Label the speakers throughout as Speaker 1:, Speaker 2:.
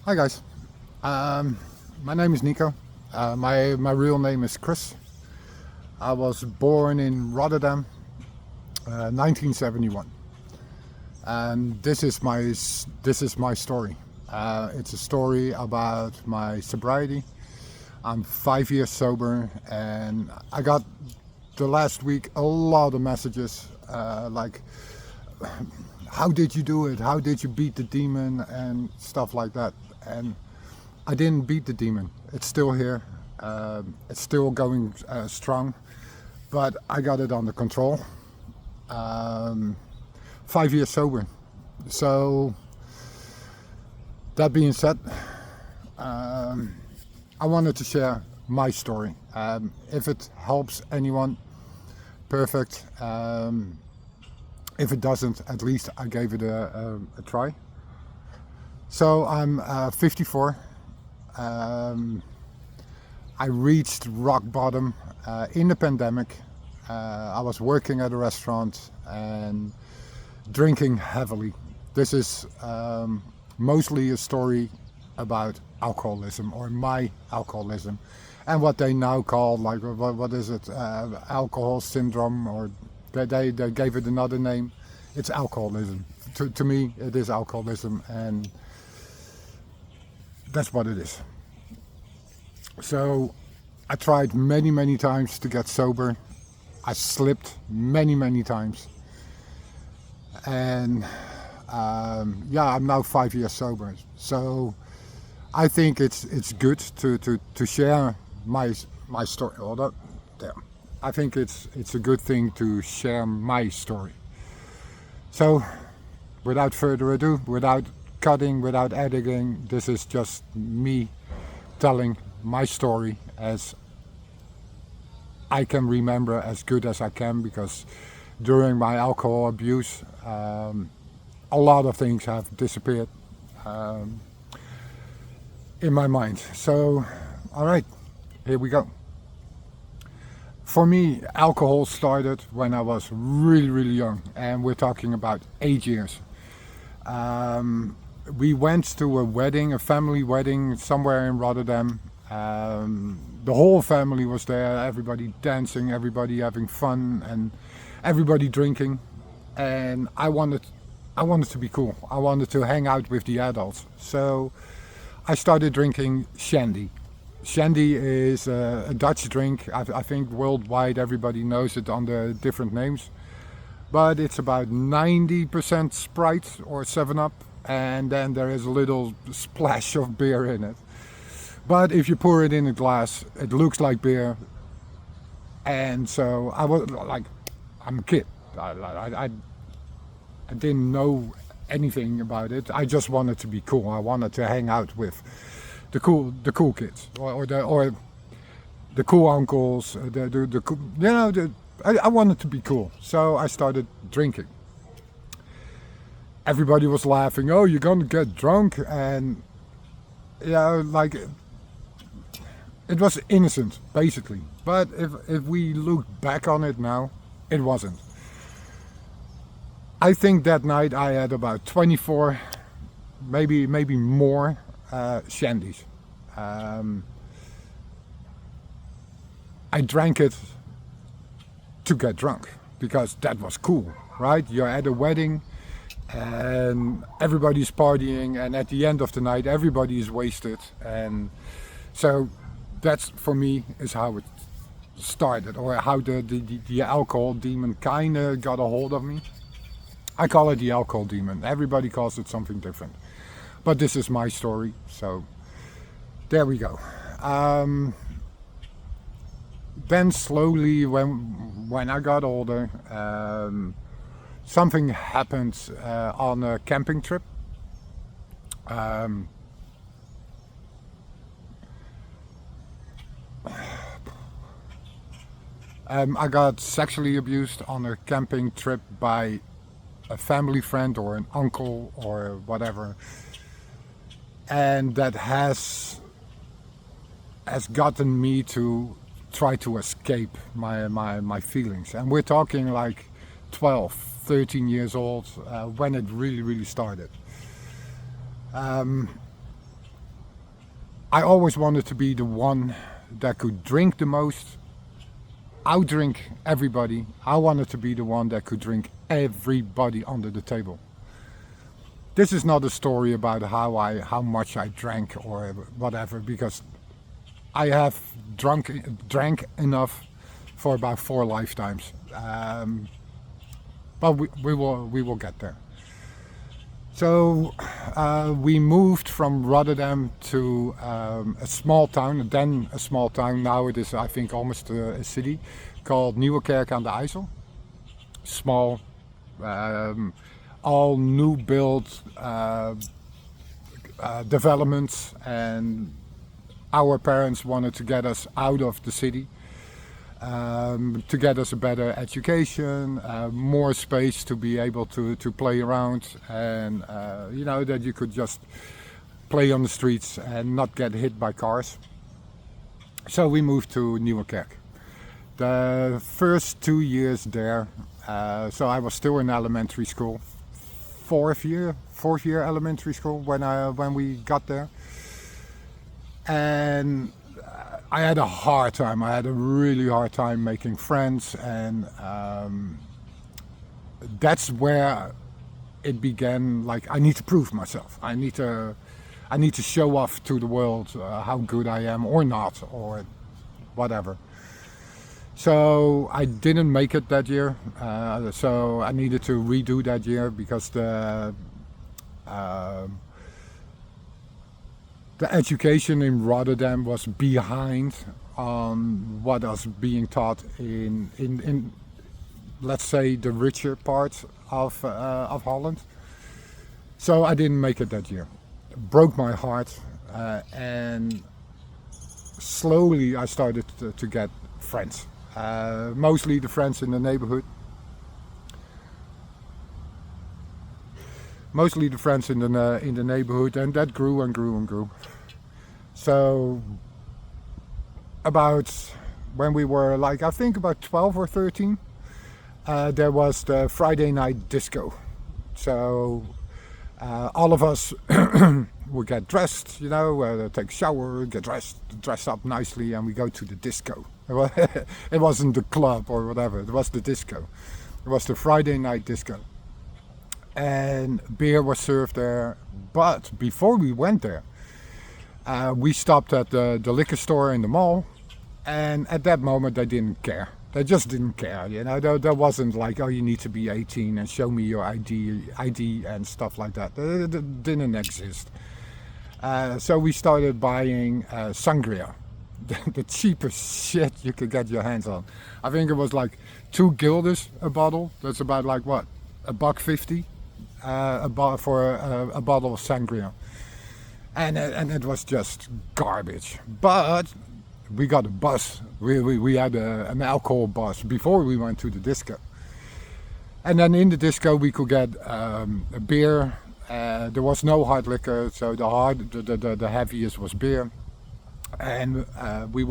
Speaker 1: Hi guys, my name is Nico. My real name is Chris. I was born in Rotterdam, 1971, and this is my story. It's a story about my sobriety. I'm 5 years sober, and I got the last week a lot of messages like, "How did you do it? How did you beat the demon?" and stuff like that. And I didn't beat the demon. It's still here. It's still going strong, but I got it under control. Um, 5 years sober. So that being said, I wanted to share my story. If it helps anyone, perfect. If it doesn't, at least I gave it a try. So I'm 54. Um, I reached rock bottom in the pandemic. I was working at a restaurant and drinking heavily. This is mostly a story about alcoholism, or my alcoholism, and what they now call, like, what is it, alcohol syndrome, or they gave it another name. It's alcoholism. To me, it is alcoholism, and that's what it is. So I tried many times to get sober. I slipped many times, and yeah, I'm now 5 years sober. So I think it's good to share my story. Hold up, there. I think it's a good thing to share my story. So without further ado, without cutting, without editing, this is just me telling my story as I can remember, as good as I can, because during my alcohol abuse, a lot of things have disappeared um, in my mind. So, all right, here we go. For me, alcohol started when I was really young, and we're talking about 8 years. Um, we went to a wedding, a family wedding somewhere in Rotterdam. The whole family was there, everybody dancing, everybody having fun, and everybody drinking. And I wanted to be cool. I wanted to hang out with the adults. So I started drinking shandy. Shandy is a Dutch drink. I think worldwide everybody knows it under different names. But it's about 90% Sprite or 7 Up, and then there is a little splash of beer in it. But if you pour it in a glass, it looks like beer. And so I was like, I'm a kid. I didn't know anything about it. I just wanted to be cool. I wanted to hang out with the cool kids, or the cool uncles. The cool, I wanted to be cool. So I started drinking. Everybody was laughing. Oh, you're gonna get drunk, and like, it was innocent, basically. But if we look back on it now, it wasn't. I think that night I had about 24, maybe more shandies. Um, I drank it to get drunk because that was cool, right? You're at a wedding and everybody's partying, and at the end of the night, everybody is wasted, and so that's, for me, is how it started, or how the alcohol demon kind of got a hold of me. I call it the alcohol demon. Everybody calls it something different. But this is my story, so there we go. Then slowly, when I got older, something happened on a camping trip. Um, I got sexually abused on a camping trip by a family friend or an uncle or whatever, and that has gotten me to try to escape my feelings. And we're talking like 12, 13 years old when it really started. Um, I always wanted to be the one that could drink the most, outdrink everybody. I wanted to be the one that could drink everybody under the table. This is not a story about how much I drank or whatever, because I have drank enough for about 4 lifetimes. But we will get there. So we moved from Rotterdam to a small town, then a small town. Now it is, I think, almost a city called Nieuwekerk aan de IJssel. Small, all new built developments, and our parents wanted to get us out of the city. To get us a better education, more space to be able to play around, and that you could just play on the streets and not get hit by cars. So we moved to Nieuwekerk. The first 2 years there, so I was still in elementary school, fourth year elementary school when we got there, and I had a hard time. I had a really hard time making friends, and that's where it began. Like, I need to prove myself. I need to show off to the world how good I am, or not, or whatever. So I didn't make it that year. So I needed to redo that year because the education in Rotterdam was behind on what was being taught in let's say the richer part of Holland. So I didn't make it that year. It broke my heart, and slowly I started to get friends. Mostly the friends in the neighborhood. Mostly the friends in the neighborhood, and that grew and grew and grew. So about when we were like, I think about 12 or 13, there was the Friday night disco. So all of us would get dressed, take a shower, get dress up nicely, and we go to the disco. It wasn't the club or whatever, it was the disco. It was the Friday night disco. And beer was served there. But before we went there, we stopped at the liquor store in the mall. And at that moment, they didn't care. They just didn't care. There wasn't like, oh, you need to be 18 and show me your ID and stuff like that. It didn't exist. So we started buying sangria. The cheapest shit you could get your hands on. I think it was like 2 guilders a bottle. That's about like what? $1.50 for a bottle of sangria. And it was just garbage. But we got a bus. We had an alcohol bus before we went to the disco. And then in the disco we could get a beer. There was no hard liquor, so the heaviest was beer. And we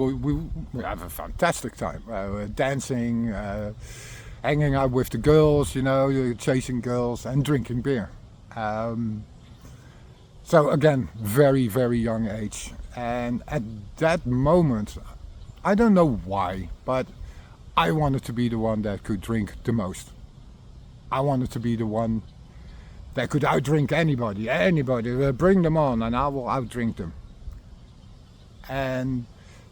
Speaker 1: have a fantastic time, dancing, hanging out with the girls, chasing girls and drinking beer. So again, very, very young age. And at that moment, I don't know why, but I wanted to be the one that could drink the most. I wanted to be the one that could outdrink anybody, bring them on and I will outdrink them. And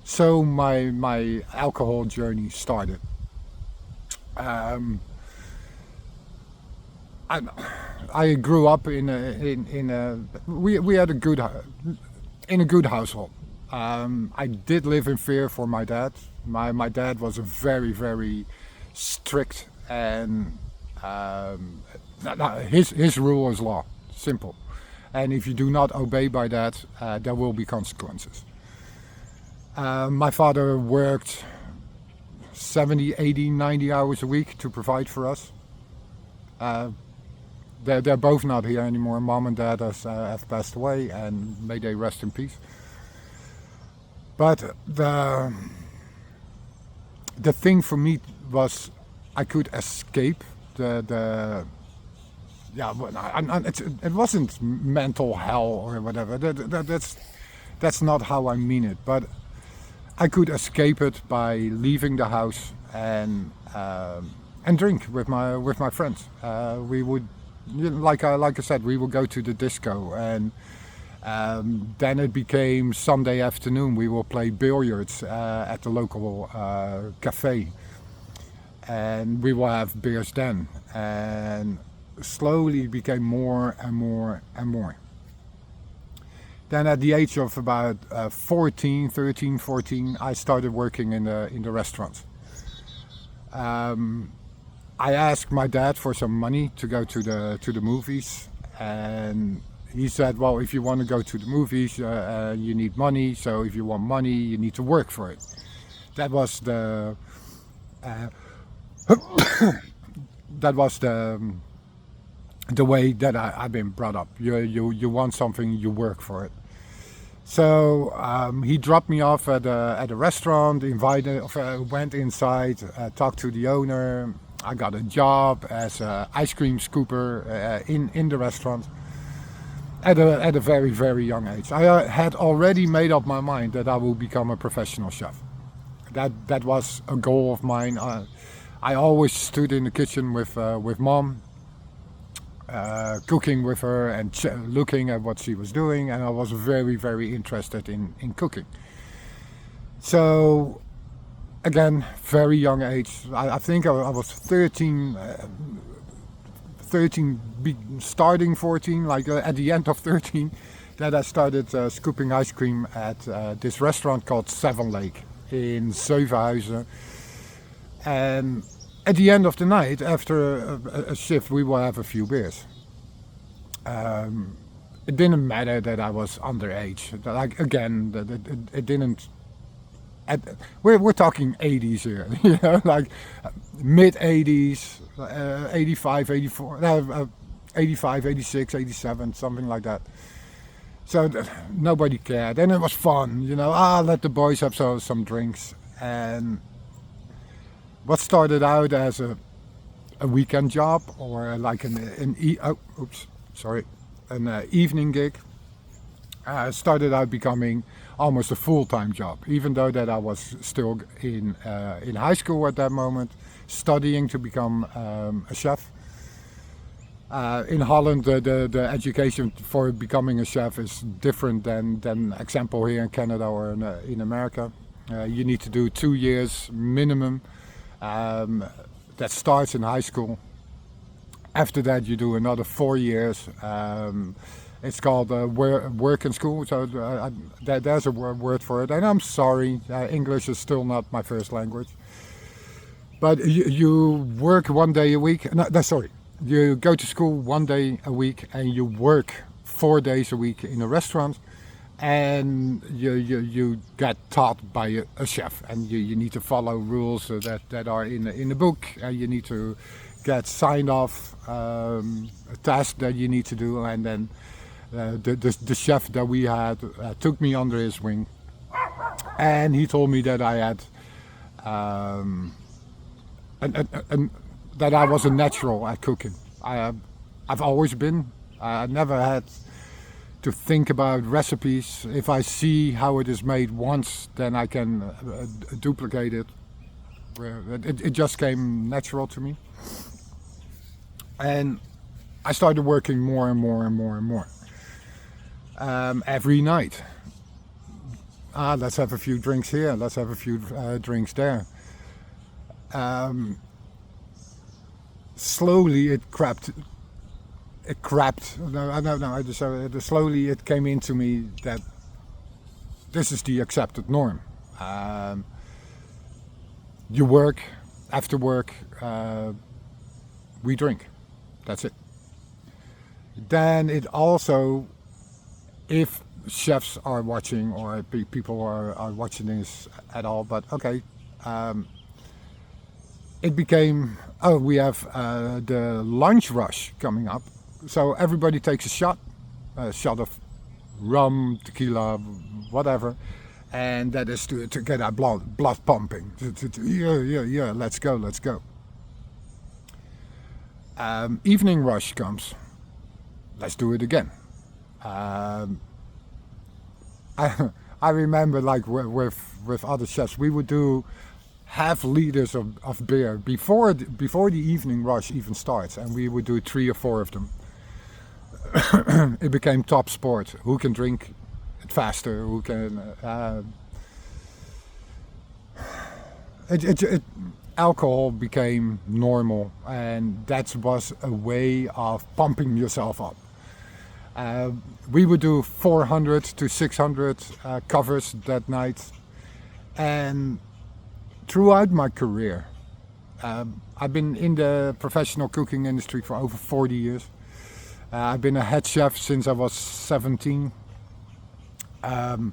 Speaker 1: so my alcohol journey started. I grew up in a good household. I did live in fear for my dad. My dad was a very, very strict, and his rule is law, simple. And if you do not obey by that, there will be consequences. My father worked 70, 80, 90 hours a week to provide for us. They're both not here anymore. Mom and dad have passed away, and may they rest in peace. But the thing for me was I could escape it wasn't mental hell or whatever. That's That's not how I mean it, but I could escape it by leaving the house and drink with my friends. We would, like I said, we would go to the disco, and then it became Sunday afternoon. We will play billiards at the local cafe, and we will have beers then. And slowly it became more and more and more. Then at the age of about 13, 14, I started working in the restaurant. I asked my dad for some money to go to the movies, and he said, "Well, if you want to go to the movies, you need money. So if you want money, you need to work for it." That was the uh, that was the way that I've been brought up. You want something, you work for it. So he dropped me off at a restaurant, went inside, talked to the owner. I got a job as an ice cream scooper in the restaurant at a very, very young age. I had already made up my mind that I will become a professional chef. That was a goal of mine. I always stood in the kitchen with mom, cooking with her and looking at what she was doing, and I was very, very interested in cooking. So again, very young age. I think I was 13, 13 starting 14, like at the end of 13, that I started scooping ice cream at this restaurant called Seven Lake in Zevenhuizen. And at the end of the night, after a shift, we will have a few beers. It didn't matter that I was underage. Like again, it didn't. We're talking 80s here, like mid 80s, 85, 84, 85, 86, 87, something like that. So nobody cared, and it was fun, let the boys have some drinks. And what started out as a weekend job, or like an evening gig, started out becoming almost a full-time job, even though that I was still in high school at that moment, studying to become a chef. In Holland, the education for becoming a chef is different than example here in Canada or in America. You need to do 2 years minimum. That starts in high school. After that, you do another 4 years. It's called work in school, so there's a word for it. And I'm sorry, English is still not my first language. But you work 1 day a week. Sorry, you go to school 1 day a week, and you work 4 days a week in a restaurant. And you get taught by a chef, and you need to follow rules that are in the book. You need to get signed off a task that you need to do, and then the chef that we had took me under his wing, and he told me that I had that I was a natural at cooking. I've always been. I never had to think about recipes. If I see how it is made once, then I can duplicate it. It just came natural to me. And I started working more and more and more and more. Every night. Let's have a few drinks here, let's have a few drinks there. Slowly it crept. Slowly it came into me that this is the accepted norm. You work, after work, we drink. That's it. Then it also, if chefs are watching, or people are watching this at all, but okay, it became, we have the lunch rush coming up. So everybody takes a shot of rum, tequila, whatever, and that is to get our blood pumping. Yeah, let's go. Evening rush comes. Let's do it again. I, I remember like with other chefs, we would do half liters of beer before the evening rush even starts, and we would do 3 or 4 of them. It became top sport. Who can drink it faster? Who can? It alcohol became normal, and that was a way of pumping yourself up. We would do 400 to 600 covers that night, and throughout my career, I've been in the professional cooking industry for over 40 years. I've been a head chef since I was 17. But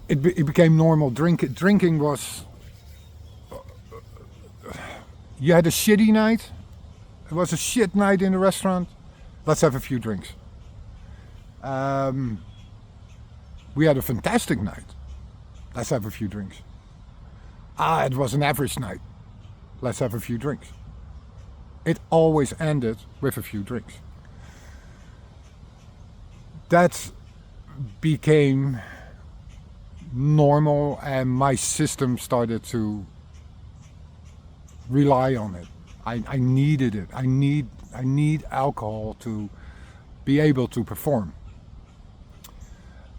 Speaker 1: it became normal. Drinking was... You had a shitty night. It was a shit night in the restaurant. Let's have a few drinks. We had a fantastic night. Let's have a few drinks. It was an average night. Let's have a few drinks. It always ended with a few drinks. That became normal, and my system started to rely on it. I needed it. I need alcohol to be able to perform.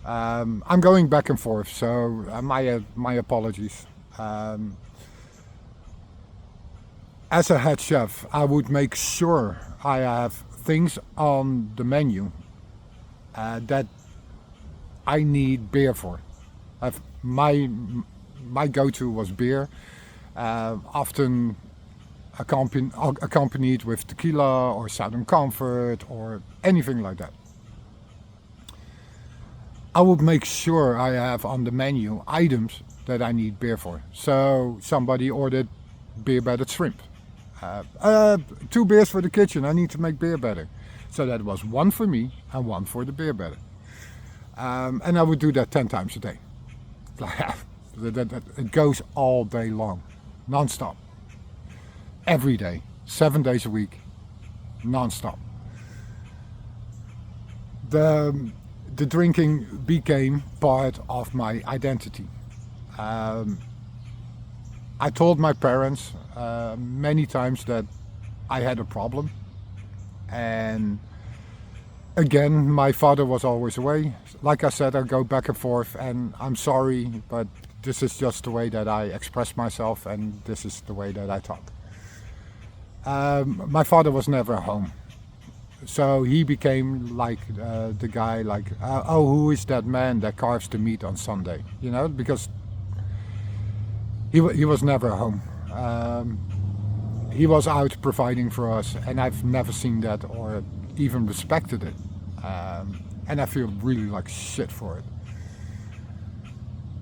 Speaker 1: I'm going back and forth, so my apologies. As a head chef, I would make sure I have things on the menu that I need beer for. My go-to was beer, often accompanied with tequila or Southern Comfort or anything like that. I would make sure I have on the menu items that I need beer for. So somebody ordered beer battered shrimp. 2 beers for the kitchen, I need to make beer batter. So that was 1 for me and 1 for the beer batter. And I would do that 10 times a day. It goes all day long, non-stop. Every day, 7 days a week, non-stop. The drinking became part of my identity. I told my parents many times that I had a problem, and again, my father was always away. Like I said, I go back and forth, and I'm sorry, but this is just the way that I express myself, and this is the way that I talk. My father was never home, so he became like the guy, like, who is that man that carves the meat on Sunday? You know, because he was never home. He was out providing for us, and I've never seen that or even respected it. And I feel really like shit for it.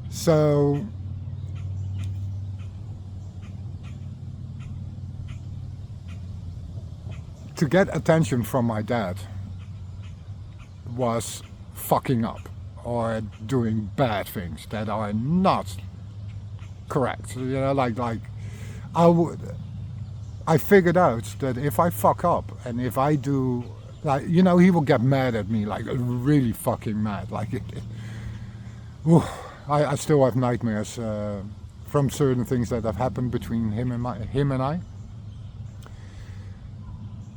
Speaker 1: So to get attention from my dad was fucking up or doing bad things that are not correct. You know, like I figured out that if I fuck up and if I do, like, you know, he will get mad at me, like really fucking mad. Like I still have nightmares from certain things that have happened between him and I.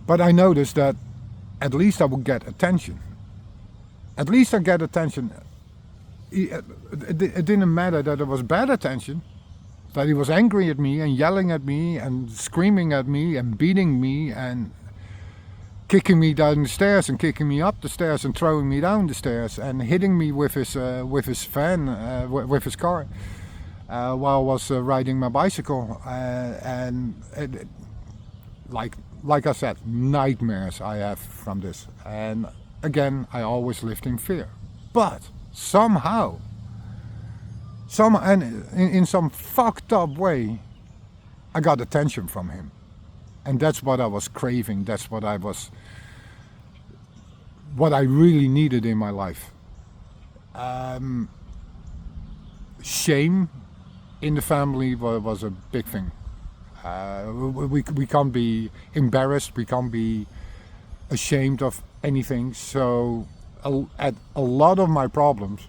Speaker 1: But I noticed that at least I would get attention. At least I get attention. It didn't matter that it was bad attention, that he was angry at me and yelling at me and screaming at me and beating me and kicking me down the stairs and kicking me up the stairs and throwing me down the stairs and hitting me with his van, with his car, while I was riding my bicycle. Like I said, nightmares I have from this. And again, I always lived in fear. But somehow, in some fucked up way, I got attention from him. And that's what I was craving. That's what I really needed in my life. Shame in the family was a big thing. We can't be embarrassed, we can't be ashamed of anything, so at a lot of my problems,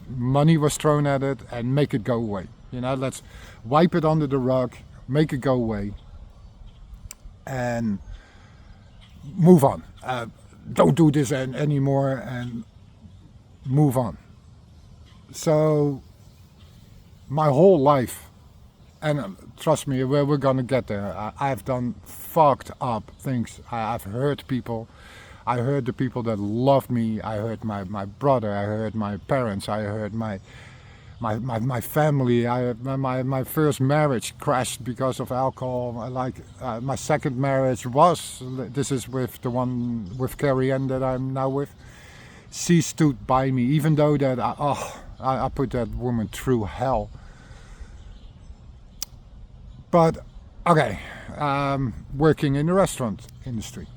Speaker 1: money was thrown at it and make it go away. Let's wipe it under the rug, make it go away, and move on. Don't do this anymore and move on. So my whole life, and trust me, we're gonna get there. I've done fucked up things. I've hurt people. I hurt the people that loved me. I hurt my brother. I hurt my parents. I hurt my family. My first marriage crashed because of alcohol. My second marriage this is with the one with Carrie Ann that I'm now with. She stood by me, even though that I put that woman through hell. But okay, working in the restaurant industry.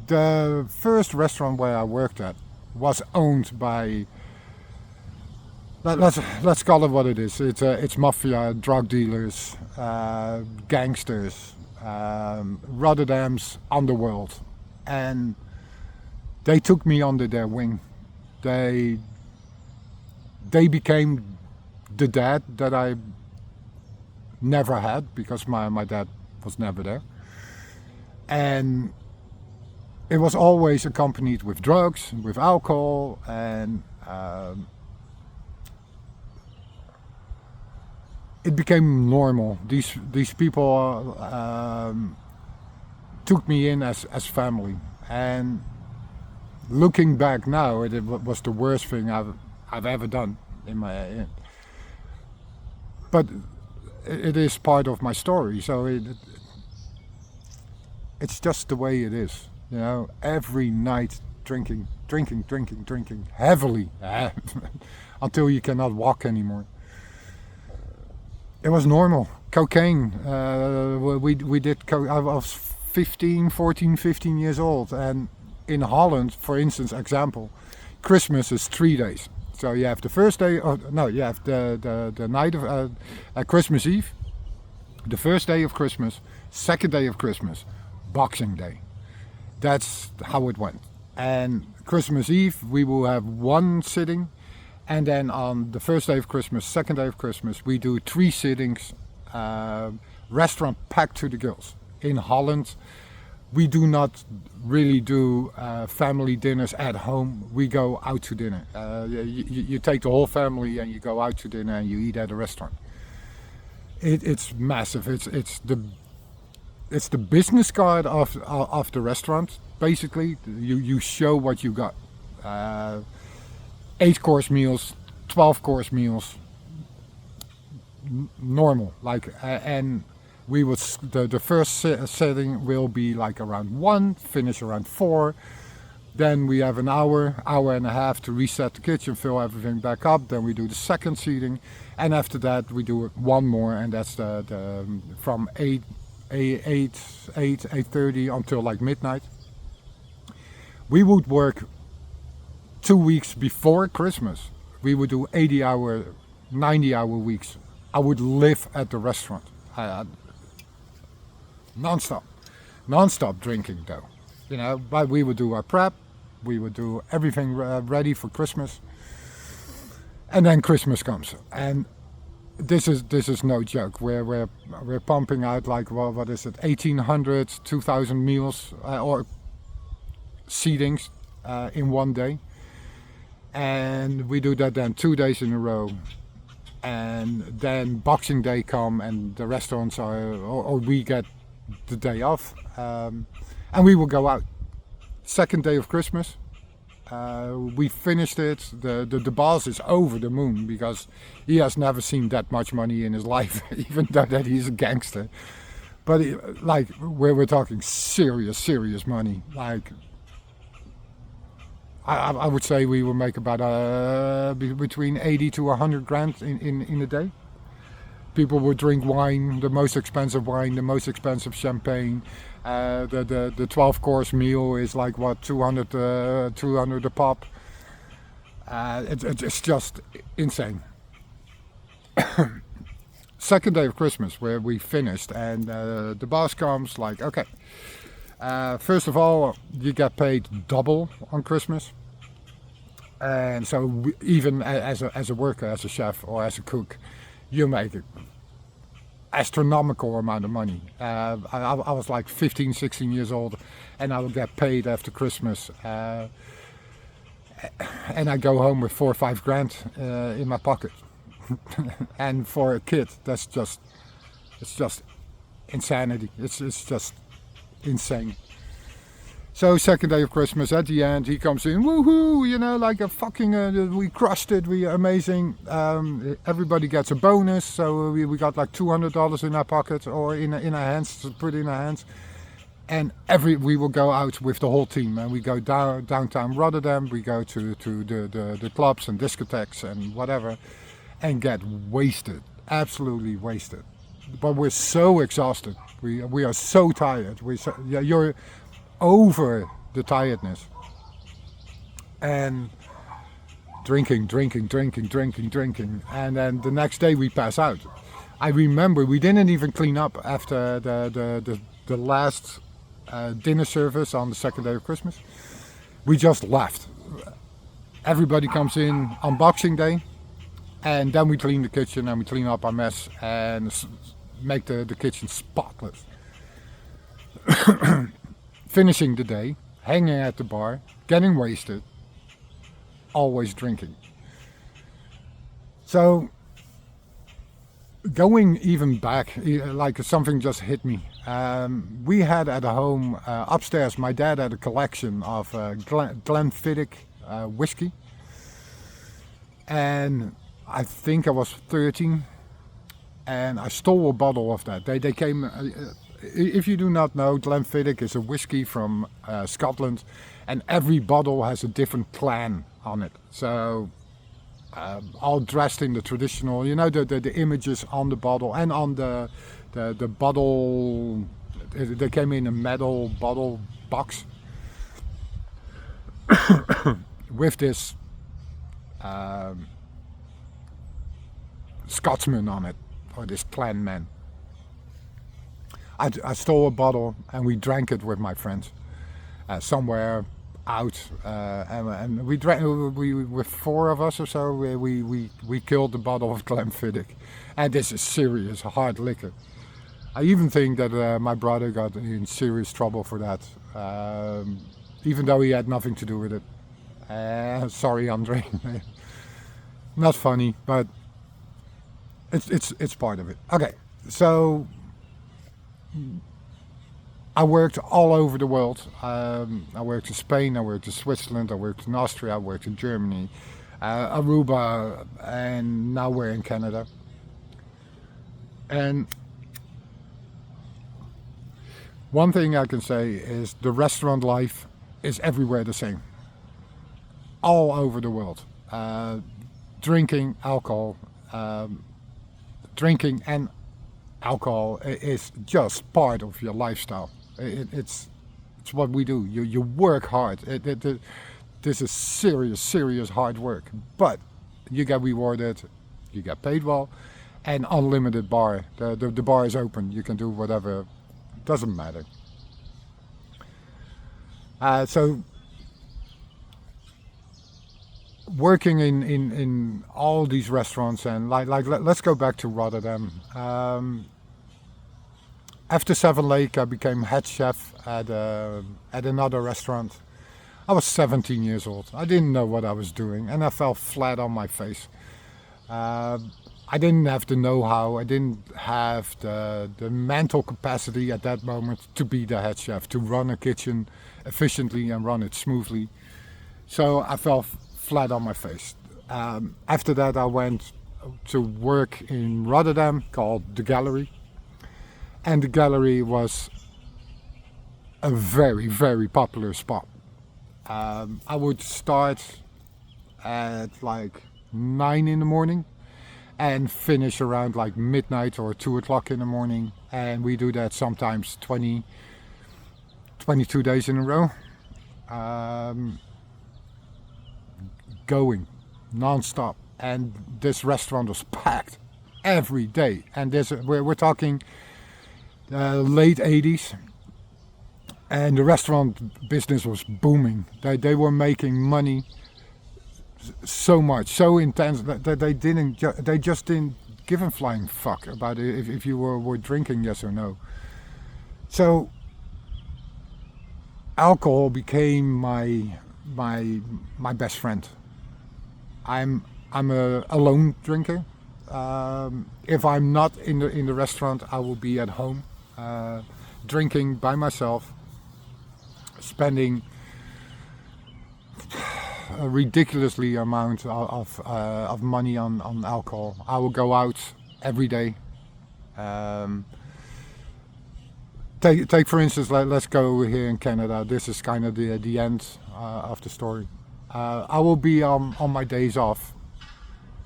Speaker 1: The first restaurant where I worked at was owned by, let's call it what it is. It's mafia, drug dealers, gangsters, Rotterdam's underworld, and they took me under their wing. They became the dad that I never had, because my dad was never there, and it was always accompanied with drugs, with alcohol, and it became normal. These people took me in as family, and looking back now, it was the worst thing I've ever done in my. But it is part of my story, so it's just the way it is. Every night drinking heavily until you cannot walk anymore. It was normal. Cocaine. We did. I was 15 years old, and in Holland, for instance, Christmas is 3 days. So you have the first day. You have the night of Christmas Eve, the first day of Christmas, second day of Christmas, Boxing Day. That's how it went. And Christmas Eve, we will have one sitting, and then on the first day of Christmas, second day of Christmas, we do 3 sittings, restaurant packed to the gills. In Holland, we do not really do family dinners at home. We go out to dinner. You take the whole family and you go out to dinner and you eat at a restaurant. It's massive. It's the business card of the restaurant. Basically, you show what you got. 8-course meals, 12-course meals, normal. And we would the first setting will be like around 1, finish around 4. Then we have an hour and a half to reset the kitchen, fill everything back up. Then we do the second seating, and after that we do one more, and that's the from 8:30 until like midnight. We would work 2 weeks before Christmas. We would do 80-hour, 90-hour weeks. I would live at the restaurant. Non-stop drinking though. But we would do our prep. We would do everything ready for Christmas. And then Christmas comes. And this is no joke. We're pumping out like, what is it, 1,800, 2,000 meals or seatings in one day. And we do that then 2 days in a row. And then Boxing Day come and the restaurants or we get the day off. And we will go out. Second day of Christmas. We finished it. The boss is over the moon because he has never seen that much money in his life, even though that he's a gangster. But we're talking serious money. I would say we will make about between 80 to 100 grand in a day. People would drink wine, the most expensive wine, the most expensive champagne. The 12-course meal is like what, 200 a pop. It's just insane. Second day of Christmas, where we finished, and the boss comes like, okay, First of all, you get paid double on Christmas. And so even as a worker, as a chef or as a cook, you make an astronomical amount of money. I was like 15, 16 years old, and I would get paid after Christmas. And I go home with 4 or 5 grand in my pocket. And for a kid, it's just insanity. It's just insane. So second day of Christmas, at the end, he comes in, woohoo, like a fucking, we crushed it, we are amazing. Everybody gets a bonus, so we got like $200 in our pocket or in our hands, to put in our hands. And we will go out with the whole team, and we go downtown Rotterdam, we go to the clubs and discotheques and whatever, and get wasted, absolutely wasted. But we're so exhausted, we are so tired, you're over the tiredness, and drinking, and then the next day we pass out. I remember we didn't even clean up after the last dinner service on the second day of Christmas. We just left. Everybody comes in on Boxing Day, and then we clean the kitchen and we clean up our mess and make the kitchen spotless. Finishing the day, hanging at the bar, getting wasted, always drinking. So, going even back, like something just hit me. We had at home, upstairs, my dad had a collection of Glenfiddich whiskey. And I think I was 13, and I stole a bottle of that. They came... If you do not know, Glenfiddich is a whiskey from Scotland, and every bottle has a different clan on it. So, all dressed in the traditional, the images on the bottle and on the bottle. They came in a metal bottle box with this Scotsman on it, or this clan man. I stole a bottle and we drank it with my friends somewhere out, and we drank. We with 4 of us or so. We killed the bottle of Glenfiddich, and this is serious hard liquor. I even think that my brother got in serious trouble for that, even though he had nothing to do with it. Sorry, Andre. Not funny, but it's part of it. Okay, so. I worked all over the world. I worked in Spain, I worked in Switzerland, I worked in Austria, I worked in Germany, Aruba, and now we're in Canada. And one thing I can say is the restaurant life is everywhere the same. All over the world. Drinking, alcohol, drinking and alcohol is just part of your lifestyle. It's what we do. You work hard. This is serious hard work. But you get rewarded, you get paid well, and unlimited bar. The bar is open. You can do whatever. Doesn't matter. So working in all these restaurants, and let's go back to Rotterdam. After Seven Lake, I became head chef at another restaurant. I was 17 years old. I didn't know what I was doing, and I fell flat on my face. I didn't have the know-how. I didn't have the mental capacity at that moment to be the head chef, to run a kitchen efficiently and run it smoothly. So I fell flat on my face. After that, I went to work in Rotterdam called The Gallery. And The Gallery was a very popular spot. I would start at like 9 in the morning and finish around like midnight or 2 o'clock in the morning. And we do that sometimes 22 days in a row. Going non-stop. And this restaurant was packed every day. And we're talking late 80s. and the restaurant business was booming. They were making money so much, so intense that they just didn't give a flying fuck about it if you were drinking, yes or no. So alcohol became my best friend. I'm a alone drinker. If I'm not in the restaurant, I will be at home, drinking by myself, spending a ridiculously amount of money on alcohol. I will go out every day. Um, take for instance, let's go here in Canada. This is kind of the end of the story. I will be on my days off.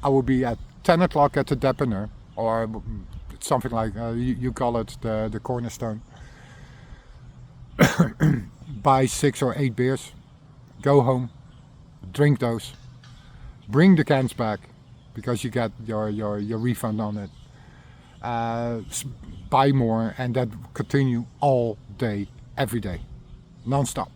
Speaker 1: I will be at 10 o'clock at the Deppener, or something like you call it the Cornerstone. Buy 6 or 8 beers, go home, drink those, bring the cans back because you get your refund on it. Buy more, and that continue all day, every day, non-stop.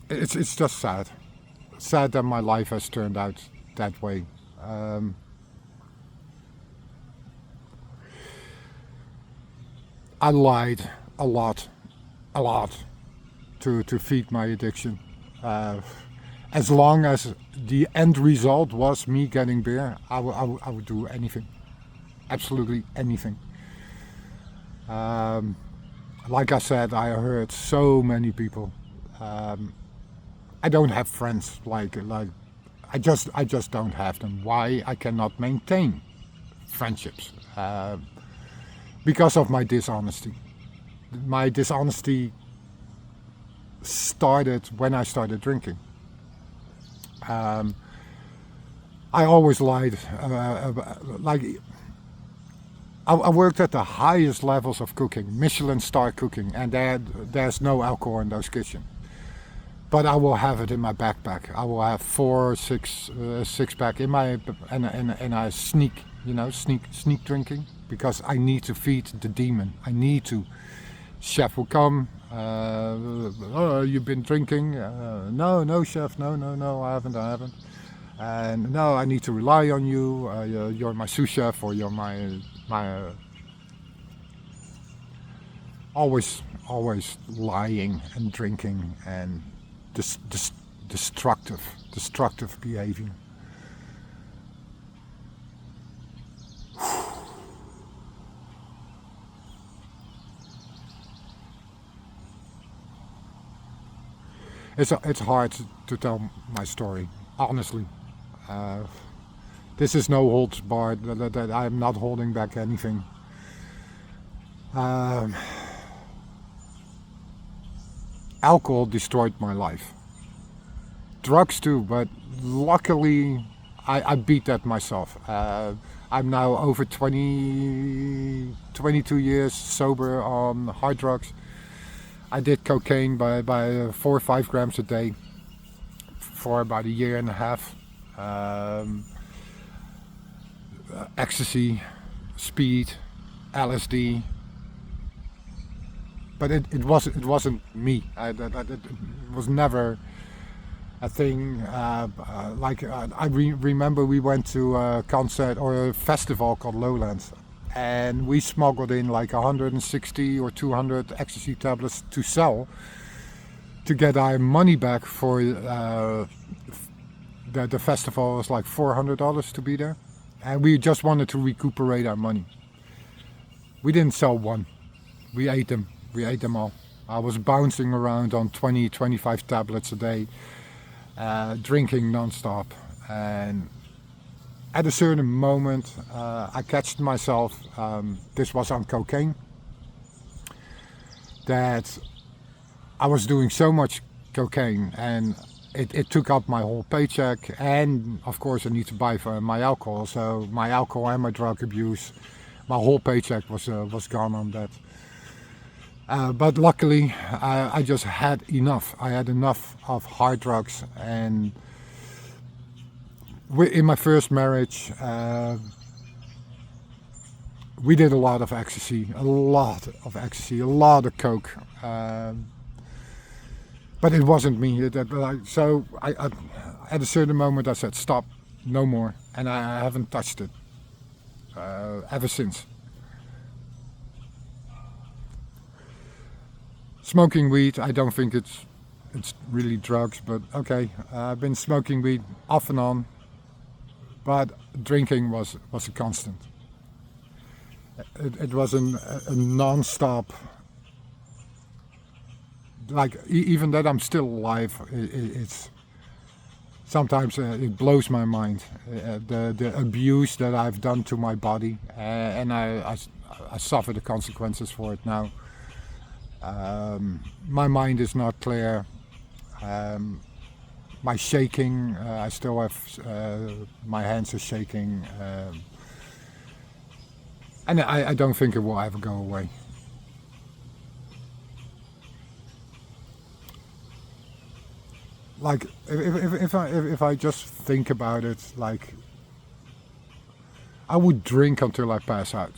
Speaker 1: It's just sad that my life has turned out that way. I lied a lot to feed my addiction. As long as the end result was me getting beer, I would do anything, absolutely anything. Like I said, I heard so many people. I don't have friends like I just don't have them. Why? I cannot maintain friendships because of my dishonesty. My dishonesty started when I started drinking. I always lied. Like I worked at the highest levels of cooking, Michelin star cooking, and there's no alcohol in those kitchens. But I will have it in my backpack. I will have 4 or 6 pack in my and I sneak drinking because I need to feed the demon. I need to. Chef will come. Oh, you've been drinking? No, chef. No. I haven't. And no, I need to rely on you. You're my sous chef, or you're my always lying and drinking and destructive behavior. It's hard to tell my story, honestly. This is no holds barred. That I'm not holding back anything. Alcohol destroyed my life. Drugs too, but luckily I beat that myself. I'm now over 22 years sober on hard drugs. I did cocaine by 4 or 5 grams a day for about a year and a half. Ecstasy, speed, LSD. But it wasn't me. It was never a thing. I remember we went to a concert or a festival called Lowlands, and we smuggled in like 160 or 200 ecstasy tablets to sell to get our money back for the festival. Was like $400 to be there, and we just wanted to recuperate our money. We didn't sell one. We ate them. We ate them all. I was bouncing around on 25 tablets a day, drinking non-stop. And at a certain moment, I catched myself, this was on cocaine, that I was doing so much cocaine and it took up my whole paycheck. And of course I need to buy for my alcohol. So my alcohol and my drug abuse, my whole paycheck was gone on that. But luckily, I just had enough. I had enough of hard drugs, and In my first marriage, we did a lot of ecstasy, a lot of coke. But it wasn't me. So at a certain moment, I said, "Stop, no more," and I haven't touched it ever since. Smoking weed, I don't think it's really drugs, but okay. I've been smoking weed off and on, but drinking was a constant. It was a non-stop. Like even that I'm still alive, it's sometimes it blows my mind. The abuse that I've done to my body, and I suffer the consequences for it now. My mind is not clear. My shaking, I still have, my hands are shaking. And I don't think it will ever go away. Like, if I just think about it, like, I would drink until I pass out.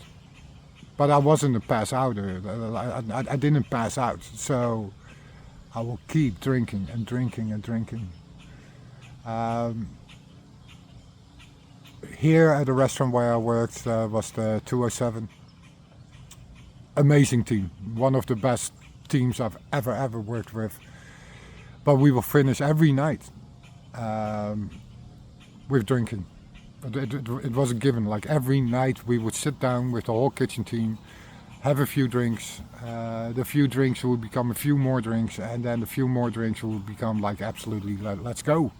Speaker 1: But I wasn't a pass outer. I didn't pass out. So I will keep drinking and drinking and drinking. Here at the restaurant where I worked was the 207. Amazing team. One of the best teams I've ever worked with. But we will finish every night with drinking. It was a given. Like every night we would sit down with the whole kitchen team, have a few drinks. The few drinks would become a few more drinks, and then the few more drinks would become like absolutely let's go.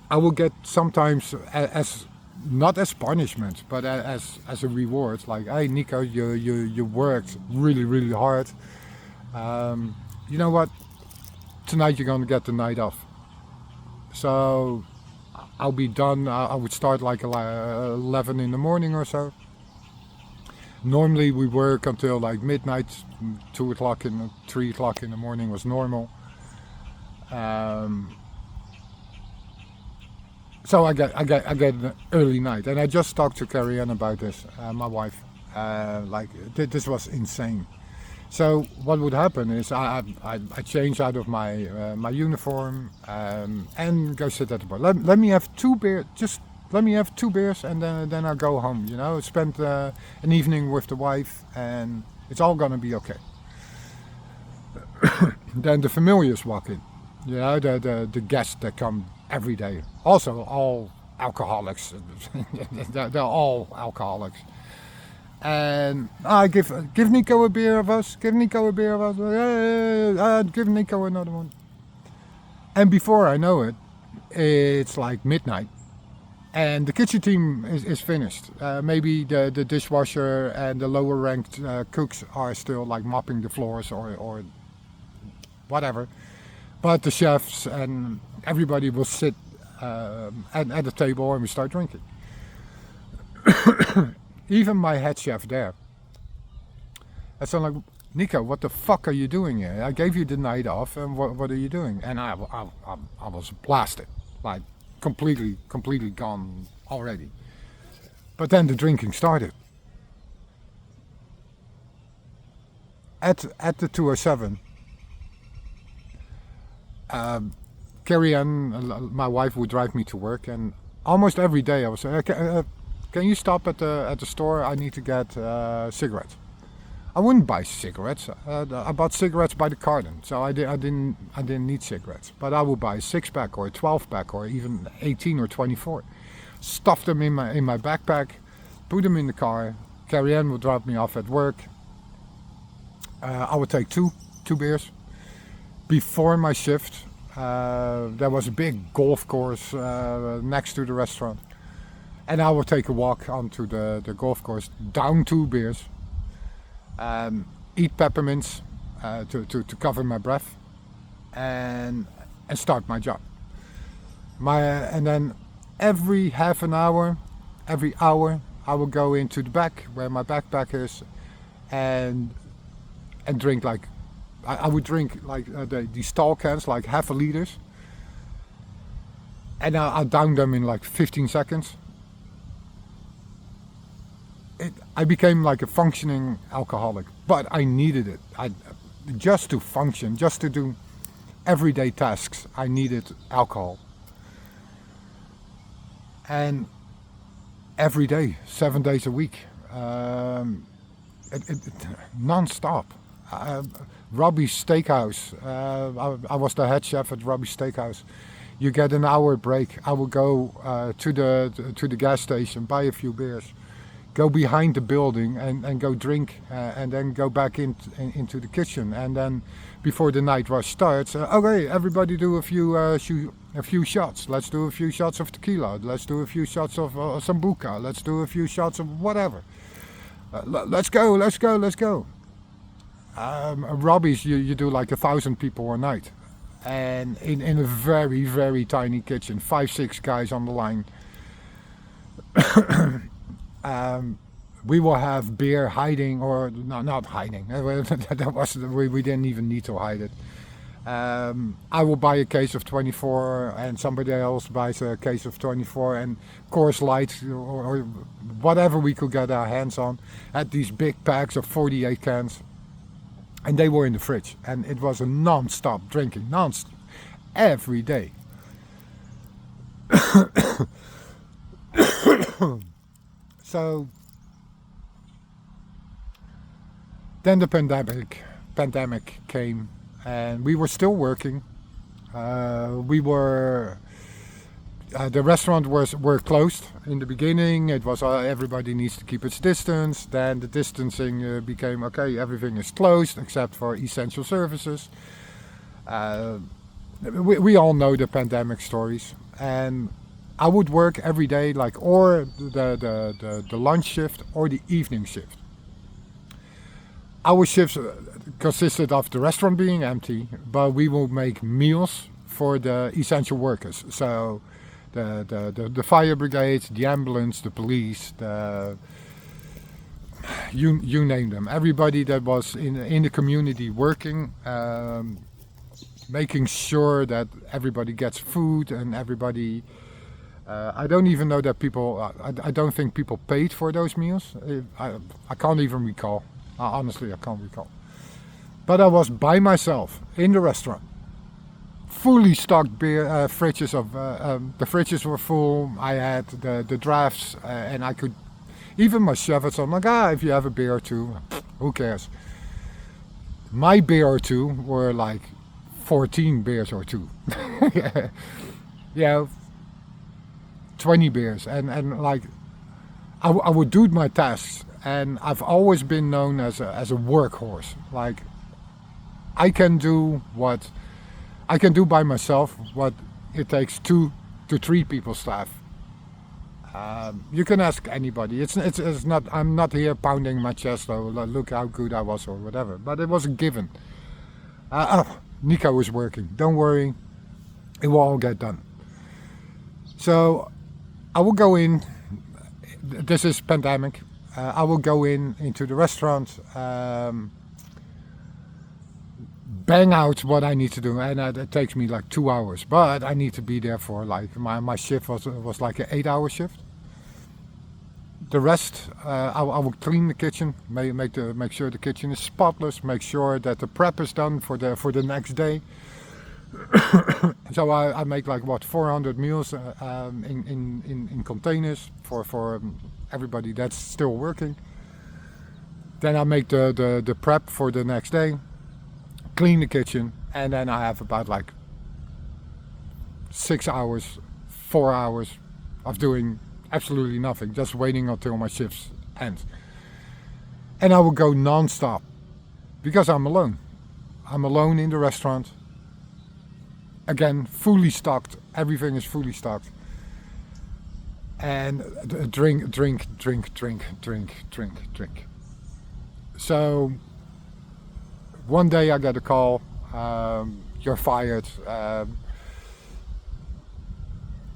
Speaker 1: I will get sometimes as not as punishment, but as a reward. Like, hey Nico, you worked really hard. You know what? Tonight you're gonna get the night off. So I'll be done. I would start like 11 in the morning or so. Normally we work until like midnight, 2 o'clock and 3 o'clock in the morning was normal. So I get an early night, and I just talked to Carrie Ann about this, my wife. This was insane. So what would happen is I change out of my uniform and go sit at the bar. Let me have 2 beers. Just let me have 2 beers, and then I'll go home. You know, spend an evening with the wife, and it's all gonna be okay. Then the familiars walk in. You know, the guests that come every day. Also, all alcoholics. They're all alcoholics. And I give Nico a beer of us. Give Nico a beer of us. Give Nico another one. And before I know it, it's like midnight, and the kitchen team is finished. Maybe the dishwasher and the lower ranked cooks are still like mopping the floors or whatever. But the chefs and everybody will sit at the table and we start drinking. Even my head chef there. I said like, Nico, what the fuck are you doing here? I gave you the night off, and what are you doing? And I was blasted, like completely gone already. But then the drinking started. At the 207, Carrie Ann, my wife, would drive me to work, and almost every day I was saying, can you stop at the store? I need to get cigarettes. I wouldn't buy cigarettes. I bought cigarettes by the carton, so I didn't need cigarettes. But I would buy a 6-pack or a 12-pack or even 18 or 24. Stuff them in my backpack, put them in the car. Carrie Ann would drop me off at work. I would take two beers. Before my shift, there was a big golf course next to the restaurant. And I would take a walk onto the golf course, down 2 beers, eat peppermints to cover my breath, and start my job. And then every half an hour, every hour, I would go into the back where my backpack is, and drink like I would drink like these tall cans, like half a liters, and I down them in like 15 seconds. I became like a functioning alcoholic, but I needed it. Just to function, just to do everyday tasks, I needed alcohol. And every day, 7 days a week, non-stop. Robbie's Steakhouse. I was the head chef at Robbie's Steakhouse. You get an hour break. I would go to the gas station, buy a few beers, go behind the building and go drink, and then go back into the kitchen. And then before the night rush starts, okay, everybody do a few shots. Let's do a few shots of tequila. Let's do a few shots of sambuca. Let's do a few shots of whatever. Let's go. Robbie's, you do like 1,000 people a night. And in a very, very tiny kitchen, 5-6 guys on the line. We will have beer hiding, or no, not hiding. We didn't even need to hide it. I will buy a case of 24, and somebody else buys a case of 24, and Coors Light or whatever we could get our hands on, at these big packs of 48 cans, and they were in the fridge, and it was a non-stop drinking, every day. So then the pandemic came, and we were still working. The restaurant were closed in the beginning. It was everybody needs to keep its distance. Then the distancing became okay. Everything is closed except for essential services. We all know the pandemic stories, and I would work every day, like or the lunch shift or the evening shift. Our shifts consisted of the restaurant being empty, but we will make meals for the essential workers. So the fire brigade, the ambulance, the police, you name them. Everybody that was in the community working, making sure that everybody gets food and everybody. I don't even know that people. I don't think people paid for those meals. I can't even recall. Honestly, I can't recall. But I was by myself in the restaurant, fully stocked beer fridges of the fridges were full. I had the drafts, and I could even my chefs. I'm like, if you have a beer or two, who cares? My beer or two were like 14 beers or two. Yeah, 20 beers, and like I would do my tasks, and I've always been known as a workhorse. Like I can do by myself what it takes 2 to 3 people staff. You can ask anybody. It's not. I'm not here pounding my chest. Oh, look how good I was or whatever. But it was a given. Nico is working. Don't worry, it will all get done. So I will go in. This is pandemic. I will go into the restaurant, bang out what I need to do, and it takes me like 2 hours. But I need to be there for like my shift was like an 8-hour shift. The rest, I will clean the kitchen, make sure the kitchen is spotless, make sure that the prep is done for the next day. So I make like 400 meals in containers for everybody that's still working. Then I make the prep for the next day, clean the kitchen, and then I have about like 6 hours, 4 hours of doing absolutely nothing, just waiting until my shifts end. And I will go non-stop because I'm alone. I'm alone in the restaurant. Again, fully stocked. Everything is fully stocked. And drink. So one day I get a call. You're fired.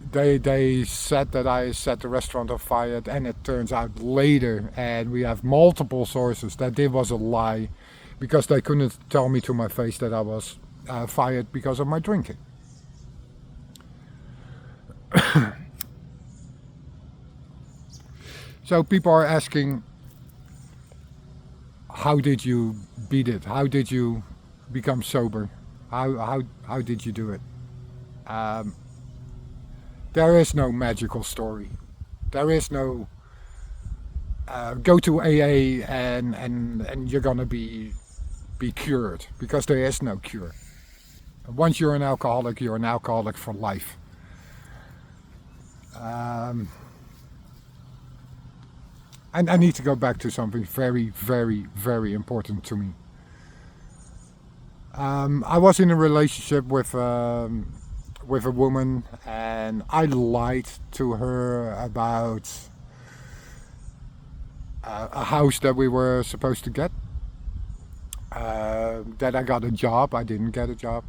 Speaker 1: They said that I set the restaurant on fire, and it turns out later, and we have multiple sources, that it was a lie. because they couldn't tell me to my face that I was fired because of my drinking. So people are asking, how did you beat it? How did you become sober? How did you do it? There is no magical story. There is no go to AA and you're gonna be cured, because there is no cure. Once you're an alcoholic for life. And I need to go back to something very, very, very important to me. I was in a relationship with a woman, and I lied to her about a house that we were supposed to get. That I got a job. I didn't get a job,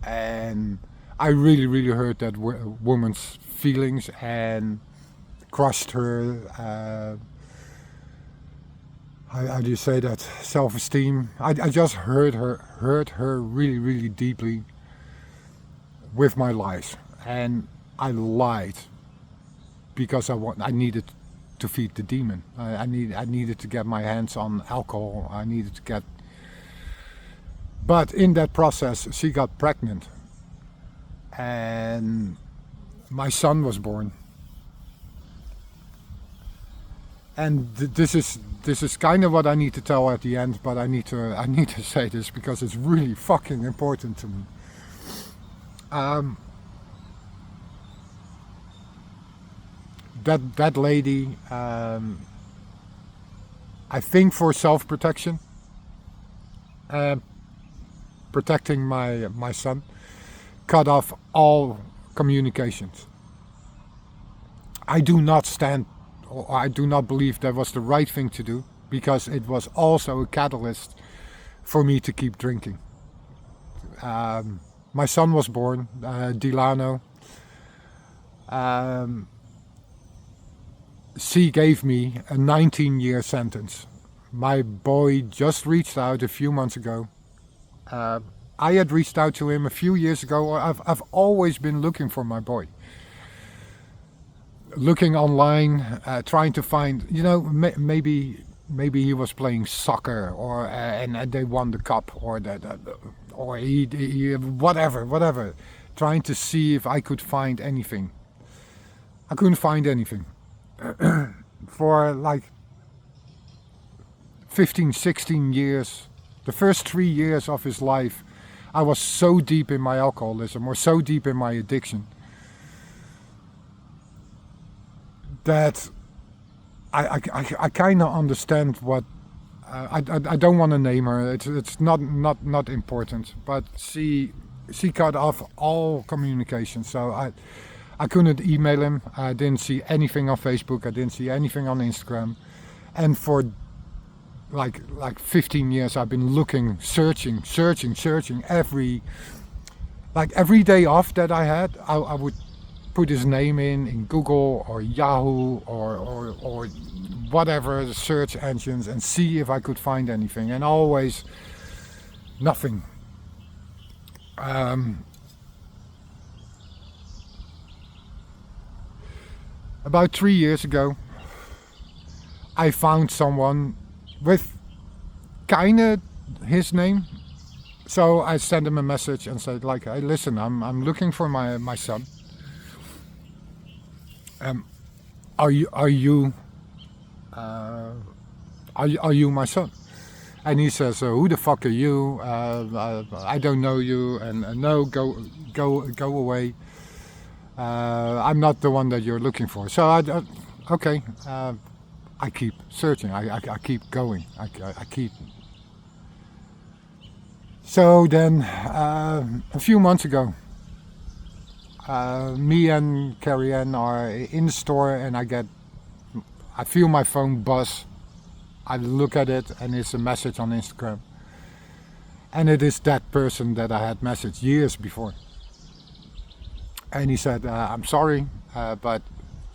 Speaker 1: and I really, really hurt that woman's feelings and crushed her. How do you say that? Self-esteem. I just hurt her really, really deeply with my lies, and I lied because I needed to feed the demon. I needed to get my hands on alcohol. I needed to get. But in that process, she got pregnant, and my son was born. And this is kind of what I need to tell at the end, but I need to say this because it's really fucking important to me. That lady, I think for self-protection, protecting my son, cut off all communications. I do not believe that was the right thing to do, because it was also a catalyst for me to keep drinking. My son was born, Delano. She gave me a 19-year sentence. My boy just reached out a few months ago. I had reached out to him a few years ago. I've always been looking for my boy. Looking online, trying to find, maybe he was playing soccer, or and they won the cup, or or he whatever. Trying to see if I could find anything. I couldn't find anything. For like 15, 16 years, the first 3 years of his life, I was so deep in my alcoholism, or so deep in my addiction, that I kind of understand what I don't want to name her. It's not important, but she cut off all communication. So I couldn't email him. I didn't see anything on Facebook. I didn't see anything on Instagram. And for like 15 years, I've been looking, searching every day off that I had. I would put his name in Google or Yahoo or whatever search engines, and see if I could find anything, and always nothing. About 3 years ago, I found someone with kind of his name. So I sent him a message and said, like, hey, listen, I'm looking for my son. Are you my son? And he says, who the fuck are you? I don't know you, and no, go away. I'm not the one that you're looking for. So okay. I keep searching. I keep going. I keep. So then, a few months ago, me and Carrie Ann are in the store, and I feel my phone buzz. I look at it, and it's a message on Instagram. And it is that person that I had messaged years before. And he said, I'm sorry, but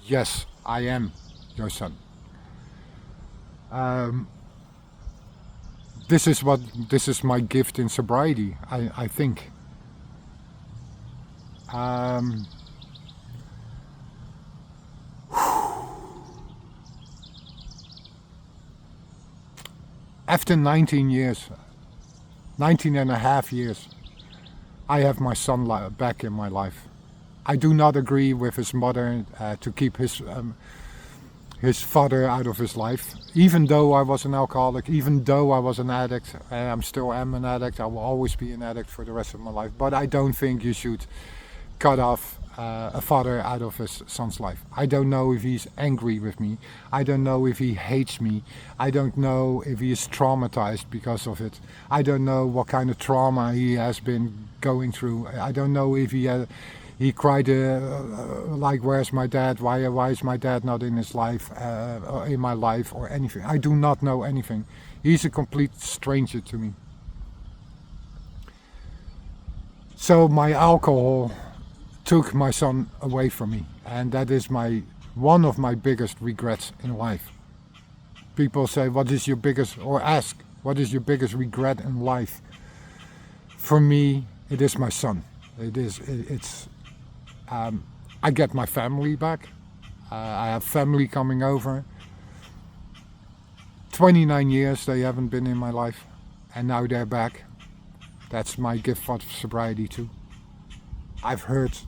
Speaker 1: yes, I am your son. this is my gift in sobriety. I think. After 19 years, 19 and a half years, I have my son back in my life. I do not agree with his mother to keep his father out of his life. Even though I was an alcoholic, even though I was an addict, and I still am an addict, I will always be an addict for the rest of my life. But I don't think you should cut off a father out of his son's life. I don't know if he's angry with me. I don't know if he hates me. I don't know if he is traumatized because of it. I don't know what kind of trauma he has been going through. I don't know if he cried like, where's my dad? Why is my dad not in his life, or in my life, or anything? I do not know anything. He's a complete stranger to me. So my alcohol took my son away from me, and that is one of my biggest regrets in life. People say, what is your biggest, or ask, what is your biggest regret in life? For me, it is my son. I get my family back. I have family coming over. 29 years they haven't been in my life, and now they're back. That's my gift for sobriety too. I've hurt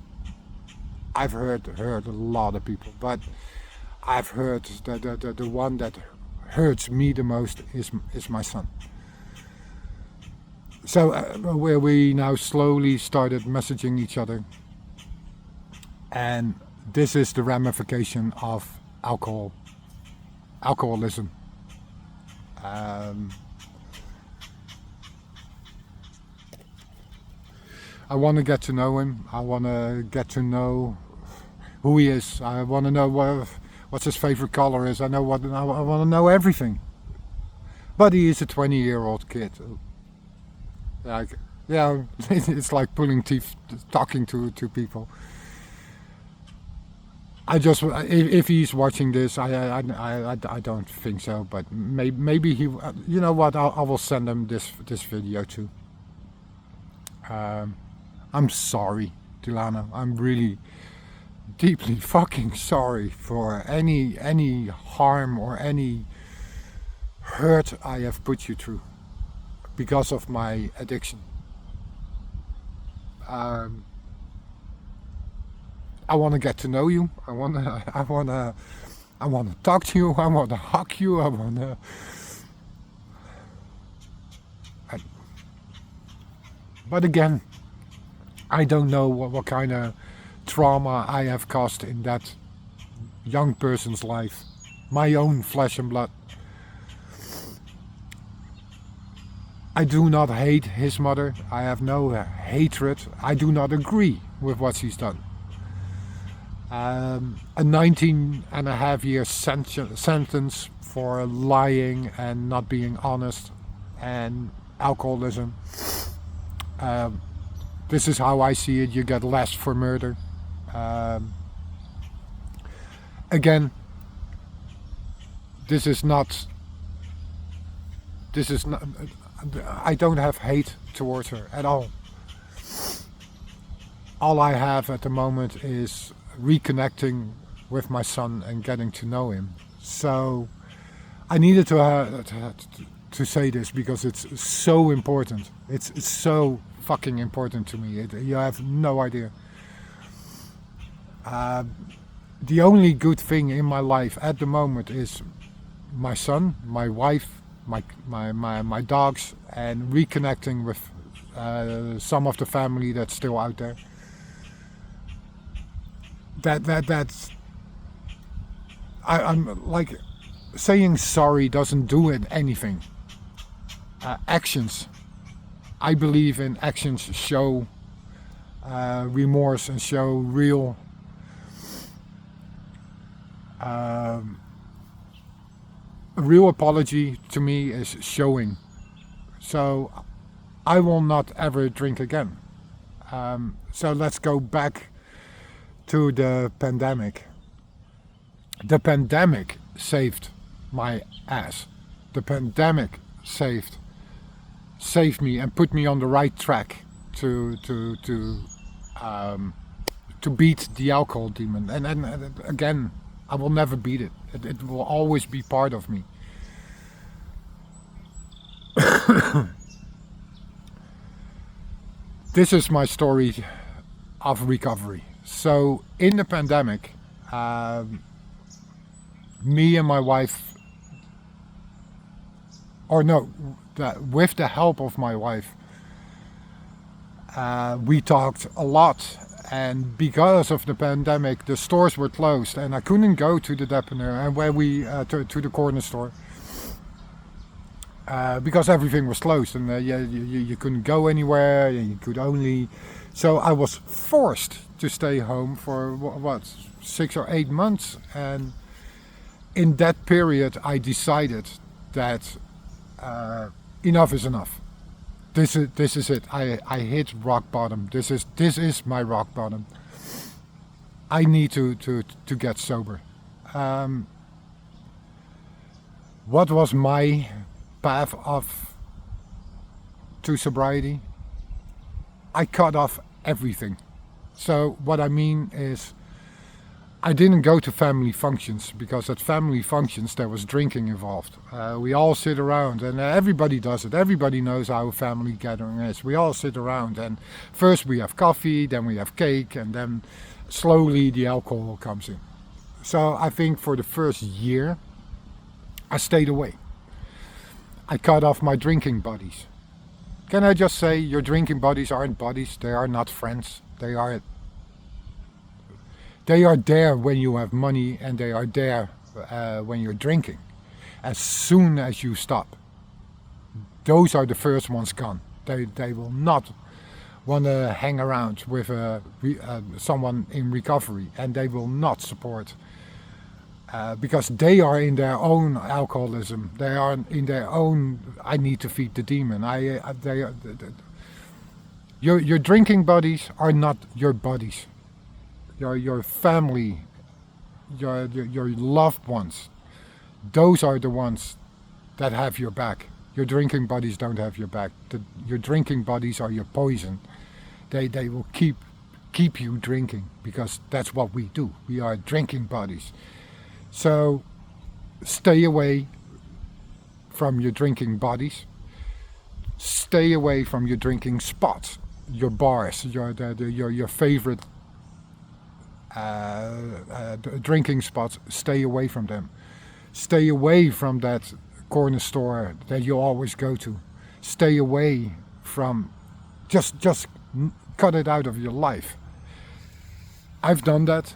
Speaker 1: a lot of people, but I've heard that the one that hurts me the most is my son. So where we now slowly started messaging each other, and this is the ramification of alcoholism. I want to get to know him. I want to get to know who he is. I want to know what his favorite color is. I want to know everything. But he is a 20-year-old kid. Like, yeah, it's like pulling teeth, talking to people. If he's watching this, I don't think so. But maybe he. You know what? I will send him this video too. I'm sorry, Dilana. I'm really deeply fucking sorry for any harm or any hurt I have put you through because of my addiction. I want to get to know you. I want to talk to you. I want to hug you. But again, I don't know what kind of trauma I have caused in that young person's life. My own flesh and blood. I do not hate his mother. I have no hatred. I do not agree with what she's done. A 19 and a half year sentence for lying and not being honest and alcoholism. This is how I see it. You get less for murder. Again, this is not. I don't have hate towards her at all. All I have at the moment is reconnecting with my son and getting to know him. So I needed to say this because it's so important. It's so fucking important to me. You have no idea. The only good thing in my life at the moment is my son, my wife, my dogs, and reconnecting with some of the family that's still out there. That's I'm like, saying sorry doesn't do anything. Actions. I believe in actions show remorse and show real a real apology to me is showing. So I will not ever drink again. So let's go back to the pandemic. The pandemic saved my ass. The pandemic saved saved me and put me on the right track to beat the alcohol demon. And again, I will never beat it. It will always be part of me. This is my story of recovery. So in the pandemic, me and my wife, with the help of my wife, we talked a lot. And because of the pandemic, the stores were closed, and I couldn't go to the depanneur and to the corner store because everything was closed, and you couldn't go anywhere. You could only, so I was forced to stay home for 6 or 8 months, and in that period, I decided that enough is enough. This is it. I hit rock bottom. This is my rock bottom. I need to get sober. What was my path to sobriety? I cut off everything. So what I mean is, I didn't go to family functions, because at family functions there was drinking involved. We all sit around, and everybody does it. Everybody knows how a family gathering is. We all sit around, and first we have coffee, then we have cake, and then slowly the alcohol comes in. So I think for the first year I stayed away. I cut off my drinking buddies. Can I just say, your drinking buddies aren't buddies, they are not friends. They are there when you have money, and they are there when you're drinking. As soon as you stop, those are the first ones gone. They will not want to hang around with someone in recovery, and they will not support because they are in their own alcoholism. They are in their own, I need to feed the demon. Your drinking buddies are not your buddies. Your family, your loved ones, those are the ones that have your back. Your drinking buddies don't have your back. Your drinking buddies are your poison. They will keep you drinking, because that's what we do. We are drinking buddies. So stay away from your drinking buddies. Stay away from your drinking spots, your bars, your favorite drinking spots. Stay away from them. Stay away from that corner store that you always go to. Stay away from, just cut it out of your life. I've done that.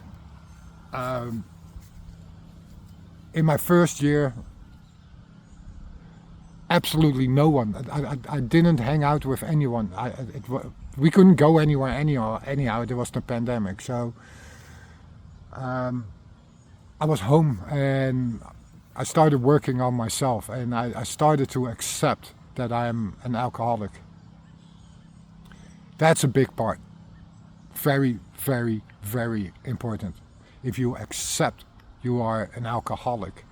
Speaker 1: In my first year, absolutely no one. I didn't hang out with anyone. We couldn't go anywhere anyhow. There was the pandemic, so I was home, and I started working on myself, and I started to accept that I am an alcoholic. That's a big part. Very, very, very important. If you accept you are an alcoholic,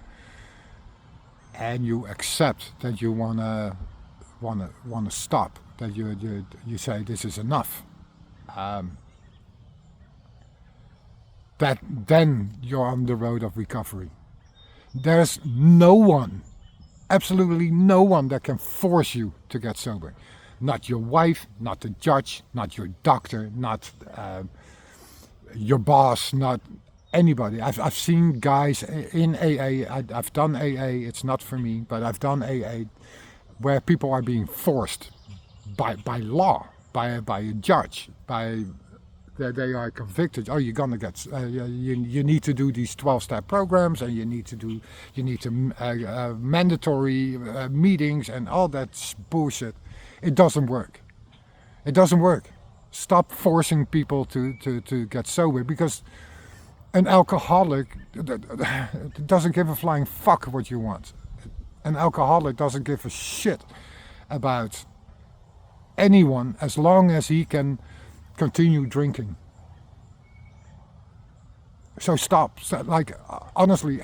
Speaker 1: and you accept that you wanna stop, that you say this is enough, that then you're on the road of recovery. There's no one, absolutely no one, that can force you to get sober. Not your wife, not the judge, not your doctor, not your boss, not anybody. I've seen guys in AA, I've done AA, it's not for me, but I've done AA, where people are being forced by law, by a judge, they are convicted. Oh, you're gonna get. You need to do these 12-step programs, and you need to mandatory meetings and all that bullshit. It doesn't work. It doesn't work. Stop forcing people to get sober, because an alcoholic doesn't give a flying fuck what you want. An alcoholic doesn't give a shit about anyone as long as he can continue drinking. So stop. Like, honestly,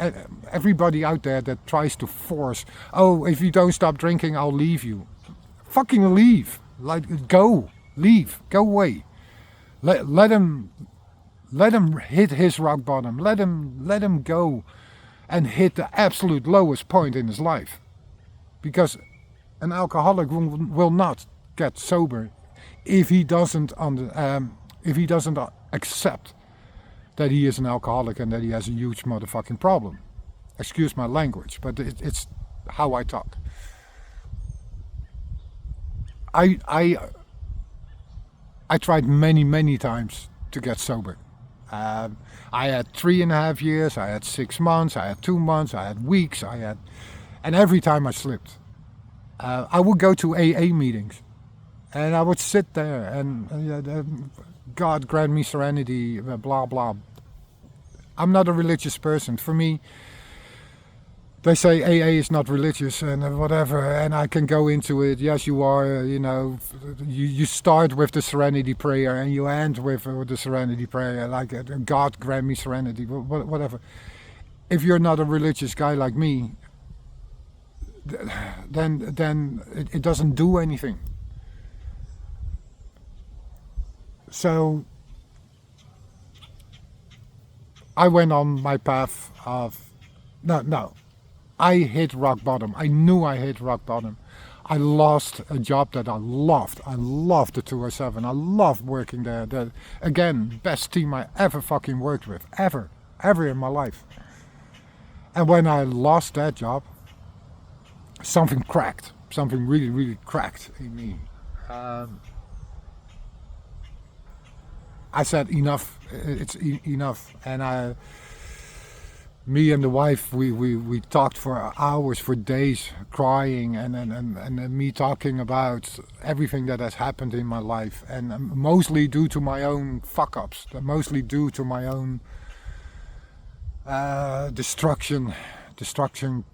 Speaker 1: everybody out there that tries to force, oh, if you don't stop drinking, I'll leave you. fucking leave. Like, go, leave, go away. Let him hit his rock bottom. Let him go and hit the absolute lowest point in his life. Because an alcoholic will not get sober if he doesn't accept that he is an alcoholic and that he has a huge motherfucking problem. Excuse my language, but it's how I talk. I tried many times to get sober. I had 3.5 years, I had 6 months, I had 2 months, I had weeks, and every time I slipped. I would go to AA meetings, and I would sit there and God grant me serenity, blah blah. I'm not a religious person. For me, they say AA is not religious and whatever, and I can go into it. Yes, you are. You start with the serenity prayer and you end with the serenity prayer, like God grant me serenity, whatever. If you're not a religious guy like me, then it doesn't do anything. So I went on my path of no. I hit rock bottom. I knew I hit rock bottom. I lost a job that I loved. I loved the 207. I loved working there. Again, best team I ever fucking worked with. Ever in my life. And when I lost that job, something cracked. Something really cracked in me. I said enough. It's enough. And me and the wife, we talked for hours, for days, crying, and me talking about everything that has happened in my life, and mostly due to my own fuck-ups, mostly due to my own destruction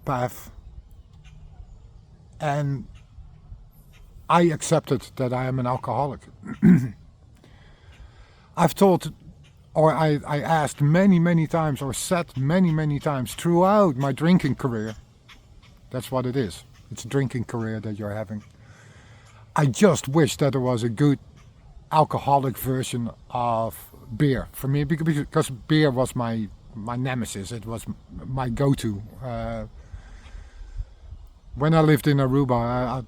Speaker 1: path. And I accepted that I am an alcoholic. I've told, or I asked many times, or said many times throughout my drinking career, that's what it is. It's a drinking career that you're having. I just wish that there was a good alcoholic version of beer for me, because beer was my nemesis. It was my go-to. When I lived in Aruba,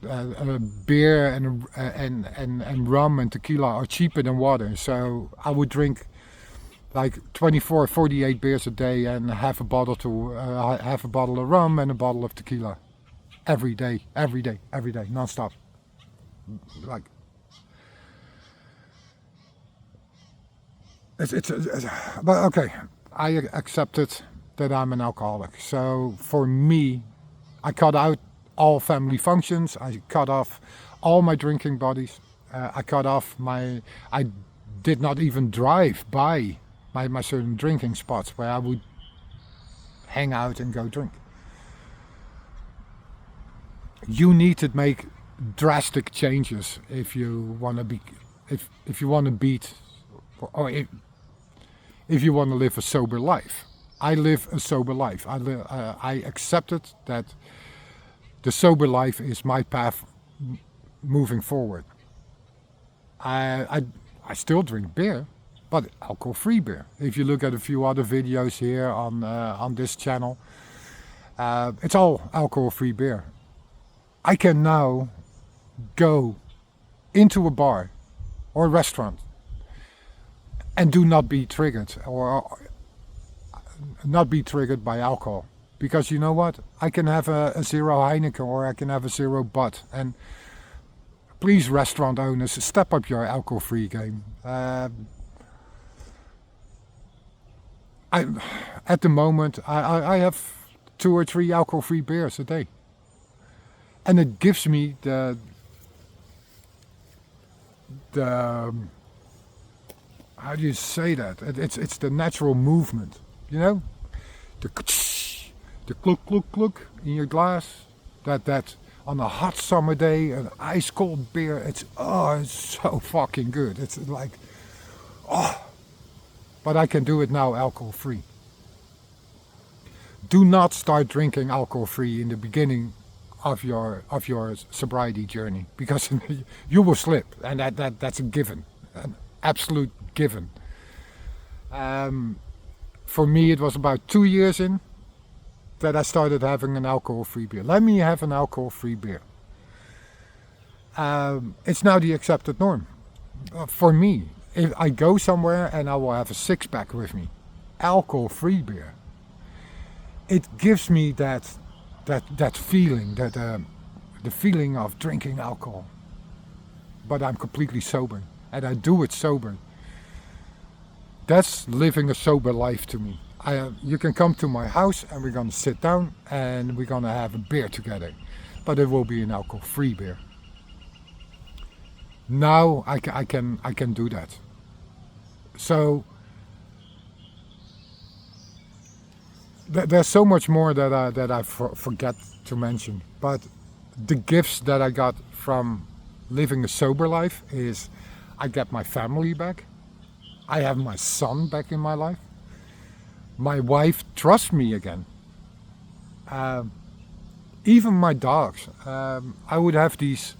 Speaker 1: beer and rum and tequila are cheaper than water. So I would drink like 24, 48 beers a day and half a bottle of rum and a bottle of tequila every day, non-stop. Like but okay, I accepted that I'm an alcoholic. So for me, I cut out all family functions. I cut off all my drinking buddies. I did not even drive by my certain drinking spots where I would hang out and go drink. You need to make drastic changes if you want to beat, if you want to live a sober life. I live a sober life. I accepted that the sober life is my path moving forward. I still drink beer, but alcohol-free beer. If you look at a few other videos here on this channel, it's all alcohol-free beer. I can now go into a bar or a restaurant and do not be triggered or not be triggered by alcohol. Because you know what? I can have a zero Heineken or I can have a zero Bud. And please, restaurant owners, step up your alcohol-free game. At the moment, I have 2 or 3 alcohol-free beers a day. And it gives me the how do you say that? It's the natural movement, you know? The kluk in your glass, that on a hot summer day, an ice cold beer, it's so fucking good. It's like, but I can do it now alcohol free. Do not start drinking alcohol free in the beginning of your sobriety journey, because you will slip, and that's a given, an absolute given. For me, it was about 2 years in that I started having an alcohol-free beer. Let me have an alcohol-free beer. It's now the accepted norm. For me, if I go somewhere and I will have a six-pack with me, alcohol-free beer, it gives me that feeling, the feeling of drinking alcohol. But I'm completely sober, and I do it sober. That's living a sober life to me. You can come to my house and we're gonna sit down and we're gonna have a beer together, but it will be an alcohol-free beer. Now I can do that. So there's so much more that I forget to mention. But the gifts that I got from living a sober life is I get my family back. I have my son back in my life. My wife trusts me again. Even my dogs. I would have these.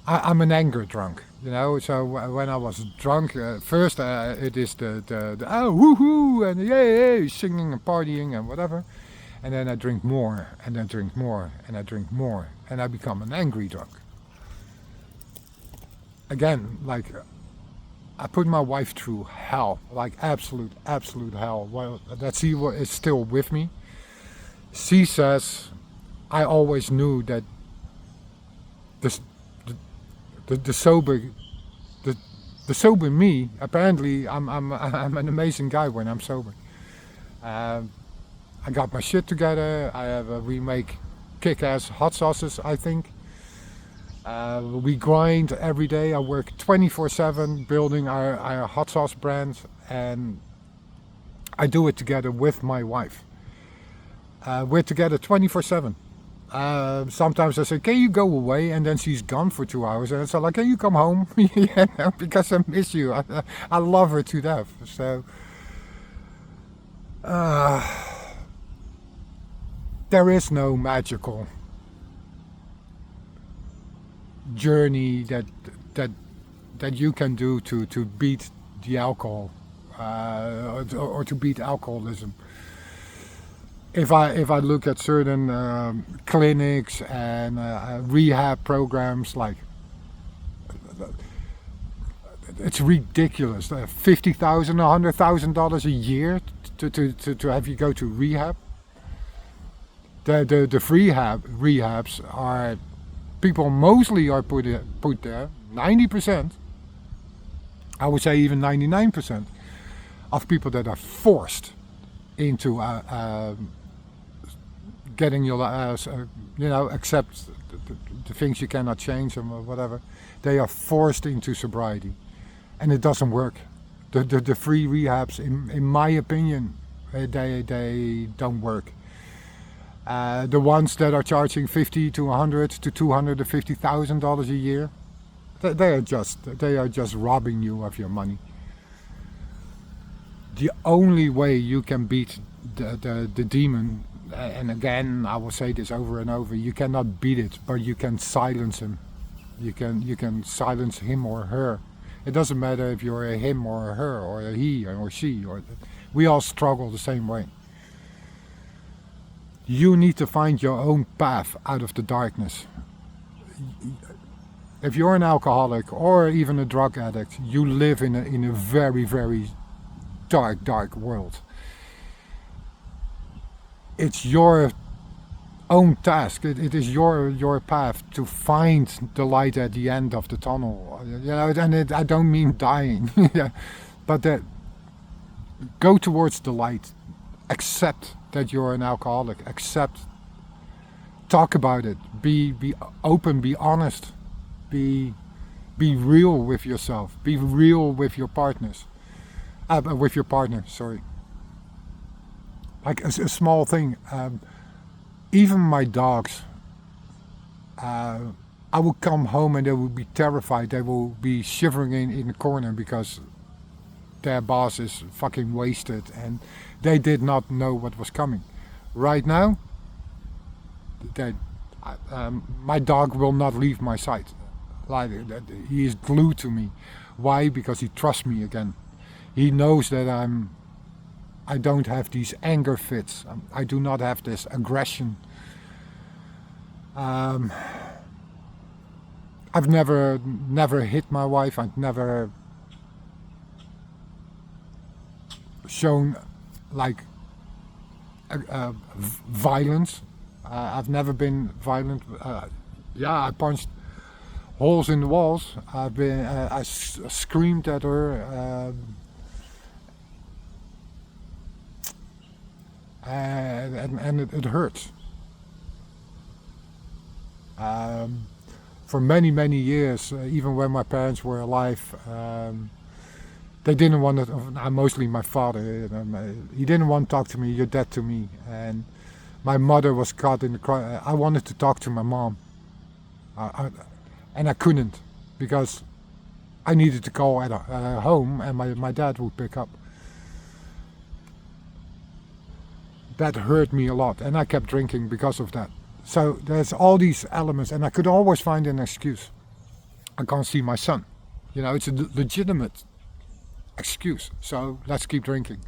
Speaker 1: I'm an anger drunk, you know. So when I was drunk, first it is the oh woohoo and yay, singing and partying and whatever, and then I drink more and then drink more and I drink more and I become an angry drunk. Again, like I put my wife through hell, like absolute hell. Well, that she is still with me. She says, I always knew that the sober me. Apparently, I'm an amazing guy when I'm sober. I got my shit together. We make kick-ass hot sauces, I think. We grind every day. I work 24/7 building our hot sauce brand, and I do it together with my wife. We're together 24/7. Sometimes I say, can you go away? And then she's gone for 2 hours. And it's like, can you come home? Yeah, because I miss you. I love her to death. So there is no magical journey that you can do to beat the alcohol or to beat alcoholism. If I look at certain clinics and rehab programs, like it's ridiculous. $50,000, $100,000 a year to have you go to rehab. The free rehabs are people mostly are put there. 90%, I would say even 99% of people that are forced into getting your accept the things you cannot change or whatever. They are forced into sobriety, and it doesn't work. The free rehabs, in my opinion, they don't work. The ones that are charging $50,000 to $100,000 to $250,000 a year, they are just robbing you of your money. The only way you can beat the demon, and again I will say this over and over, you cannot beat it, but you can silence him. You can silence him or her. It doesn't matter if you're a him or a her or a he or she, we all struggle the same way. You need to find your own path out of the darkness. If you're an alcoholic or even a drug addict, you live in a very, very dark world. It's your own task. It is your path to find the light at the end of the tunnel. And I don't mean dying, but go towards the light. Accept that you're an alcoholic. Talk about it. Be open. Be honest. Be real with yourself. Be real with your partners. With your partner. Sorry. Like a small thing. Even my dogs. I will come home and they will be terrified. They will be shivering in the corner because their boss is fucking wasted and they did not know what was coming. Right now, My dog will not leave my side. Like he is glued to me. Why? Because he trusts me again. He knows that I don't have these anger fits. I do not have this aggression. Um, I've never hit my wife. I've never shown like violence. I've never been violent. Yeah, I punched holes in the walls. I screamed at her, and it hurts. Um, for many years, even when my parents were alive, they didn't want to. Mostly my father. He didn't want to talk to me. You're dead to me. And my mother was caught in the crime. I wanted to talk to my mom, and I couldn't because I needed to call at home, and my dad would pick up. That hurt me a lot, and I kept drinking because of that. So there's all these elements, and I could always find an excuse. I can't see my son. It's a legitimate excuse. So let's keep drinking.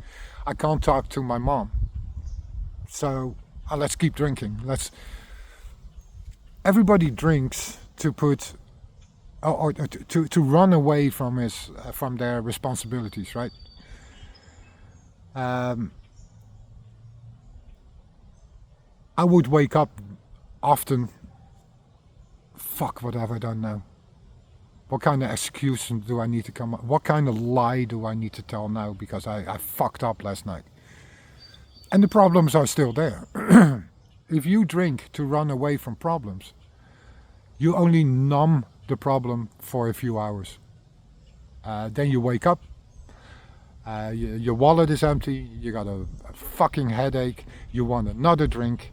Speaker 1: I can't talk to my mom. So let's keep drinking. Everybody drinks to put or to run away from their responsibilities, right? Um, I would wake up often. Fuck, what have I done now? What kind of excuse do I need to come up? What kind of lie do I need to tell now because I fucked up last night? And the problems are still there. If you drink to run away from problems, you only numb the problem for a few hours. Then you wake up, your wallet is empty, you got a fucking headache, you want another drink,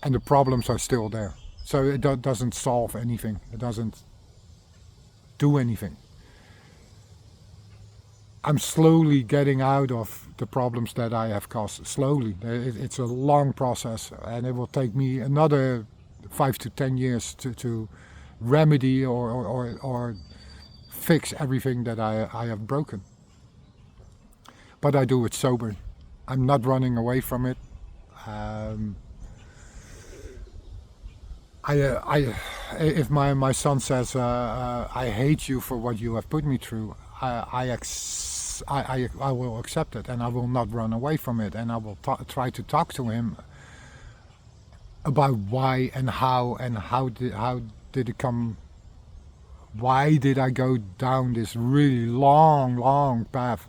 Speaker 1: and the problems are still there. So it doesn't solve anything. It doesn't do anything. I'm slowly getting out of the problems that I have caused. Slowly. It's a long process, and it will take me another 5 to 10 years to remedy or fix everything that I have broken. But I do it sober. I'm not running away from it. If my son says I hate you for what you have put me through, I will accept it, and I will not run away from it, and I will try to talk to him about why and how did it come. Why did I go down this really long path?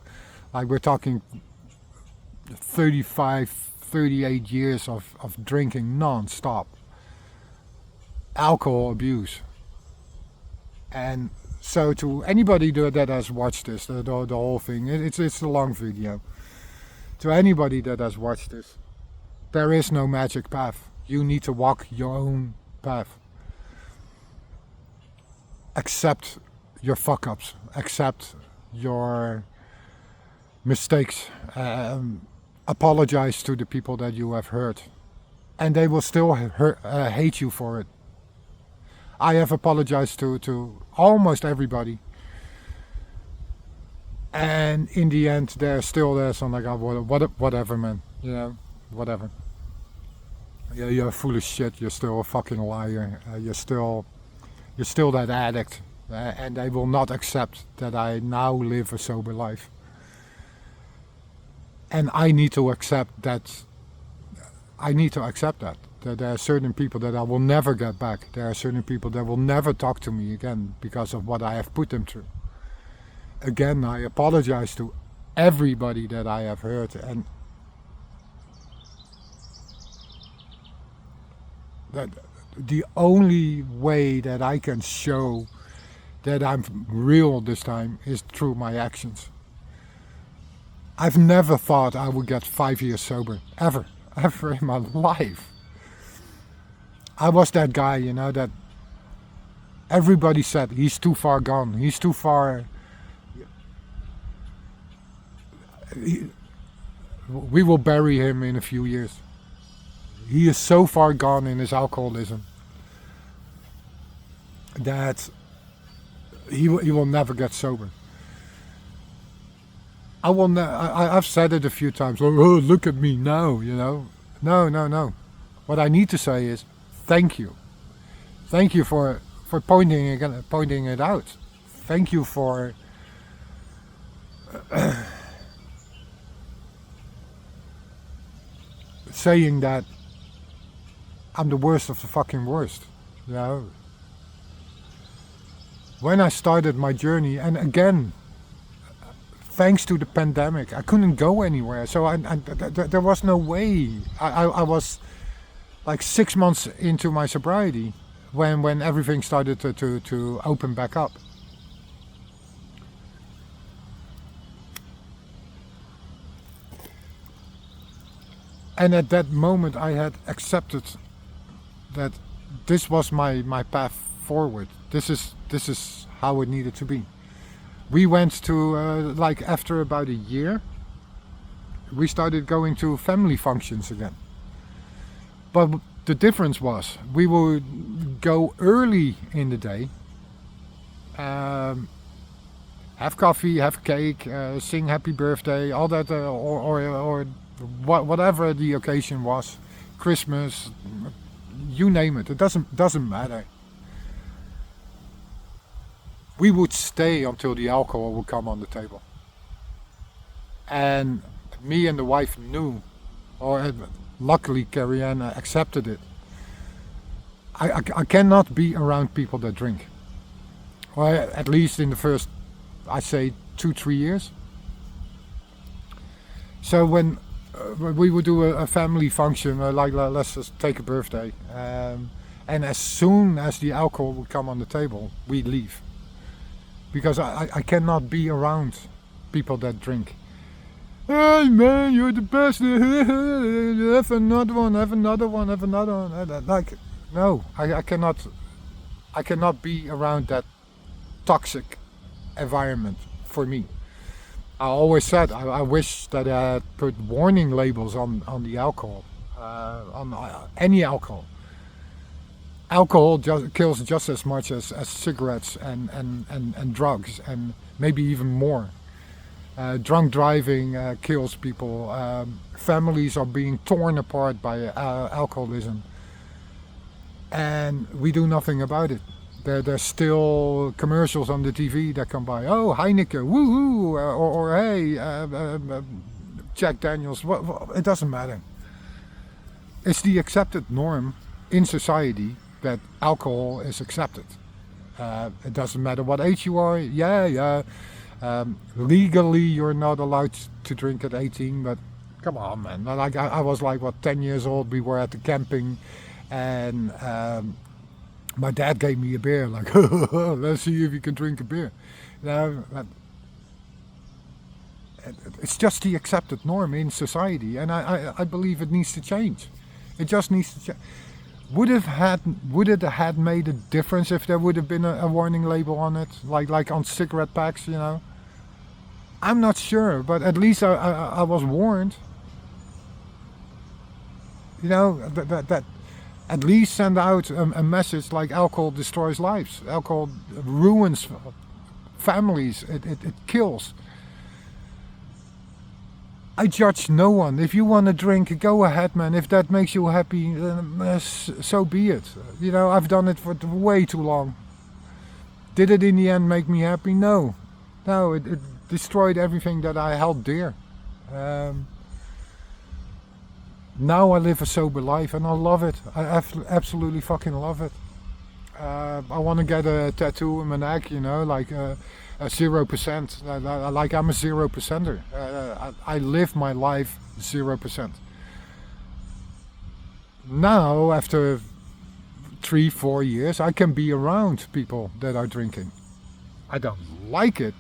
Speaker 1: Like we're talking 35, 38 years of drinking non-stop. Alcohol abuse. And so to anybody that has watched this, the whole thing, it's a long video. To anybody that has watched this, there is no magic path. You need to walk your own path. Accept your fuck-ups. Accept your mistakes. Apologize to the people that you have hurt. And they will still hate you for it. I have apologized to almost everybody. And in the end, they're still there. So I'm like, whatever, man. Whatever. Yeah, you're full of shit. You're still a fucking liar. You're still that addict. And they will not accept that I now live a sober life. And I need to accept that. That there are certain people that I will never get back. There are certain people that will never talk to me again because of what I have put them through. Again, I apologize to everybody that I have hurt, and that the only way that I can show that I'm real this time is through my actions. I've never thought I would get 5 years sober, ever in my life. I was that guy, that everybody said, he's too far gone, he's too far. We will bury him in a few years. He is so far gone in his alcoholism. that he will never get sober. I will. I've said it a few times. Oh, look at me now. No, no, no. What I need to say is thank you. Thank you for pointing it out. Thank you for saying that I'm the worst of the fucking worst. When I started my journey, and again, thanks to the pandemic, I couldn't go anywhere. So there was no way. I was like 6 months into my sobriety when everything started to open back up. And at that moment I had accepted that this was my path forward. This is how it needed to be. We went to, like after about a year, we started going to family functions again. But the difference was, we would go early in the day, have coffee, have cake, sing happy birthday, all that, or whatever the occasion was, Christmas, you name it. It doesn't matter. We would stay until the alcohol would come on the table. And me and the wife knew, or luckily Carrie Ann accepted it. I cannot be around people that drink. Or at least in the first, I say 2-3 years. So when we would do a family function, like let's just take a birthday, and as soon as the alcohol would come on the table, we'd leave. Because I cannot be around people that drink. Hey man, you're the best. Have another one, have another one, have another one. Like, no, I cannot be around that toxic environment for me. I always said I wish that I had put warning labels on the alcohol, on any alcohol. Alcohol kills just as much as cigarettes and drugs, and maybe even more. Drunk driving kills people. Families are being torn apart by alcoholism, and we do nothing about it. There's still commercials on the TV that come by. Oh, Heineken, woohoo, or hey, Jack Daniels. It doesn't matter. It's the accepted norm in society that alcohol is accepted. It doesn't matter what age you are. Legally you're not allowed to drink at 18, but come on, man. Like I was like 10 years old. We were at the camping, and my dad gave me a beer. Like, let's see if you can drink a beer. It's just the accepted norm in society, and I believe it needs to change. It just needs to change. Would it have made a difference if there would have been a warning label on it, like on cigarette packs, I'm not sure, but at least I was warned. That at least send out a message like alcohol destroys lives, alcohol ruins families, it kills. I judge no one. If you want to drink, go ahead, man. If that makes you happy, so be it. I've done it for way too long. Did it in the end make me happy? No. No, it destroyed everything that I held dear. Now I live a sober life and I love it. I absolutely fucking love it. I want to get a tattoo in my neck, like... 0%, like I'm a 0%er. I live my life 0%. Now, after 3-4 years, I can be around people that are drinking. I don't like it,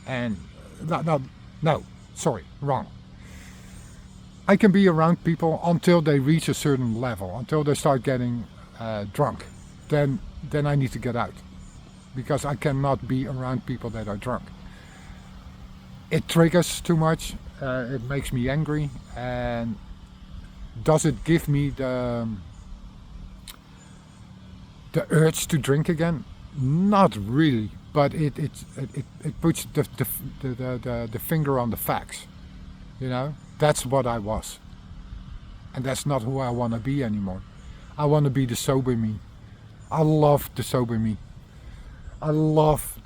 Speaker 1: and no, sorry, wrong. I can be around people until they reach a certain level, until they start getting drunk. Then I need to get out. Because I cannot be around people that are drunk. It triggers too much, it makes me angry, and does it give me the urge to drink again? Not really, but it puts the finger on the facts. You know, that's what I was, and that's not who I want to be anymore. I want to be the sober me. I love the sober me. I love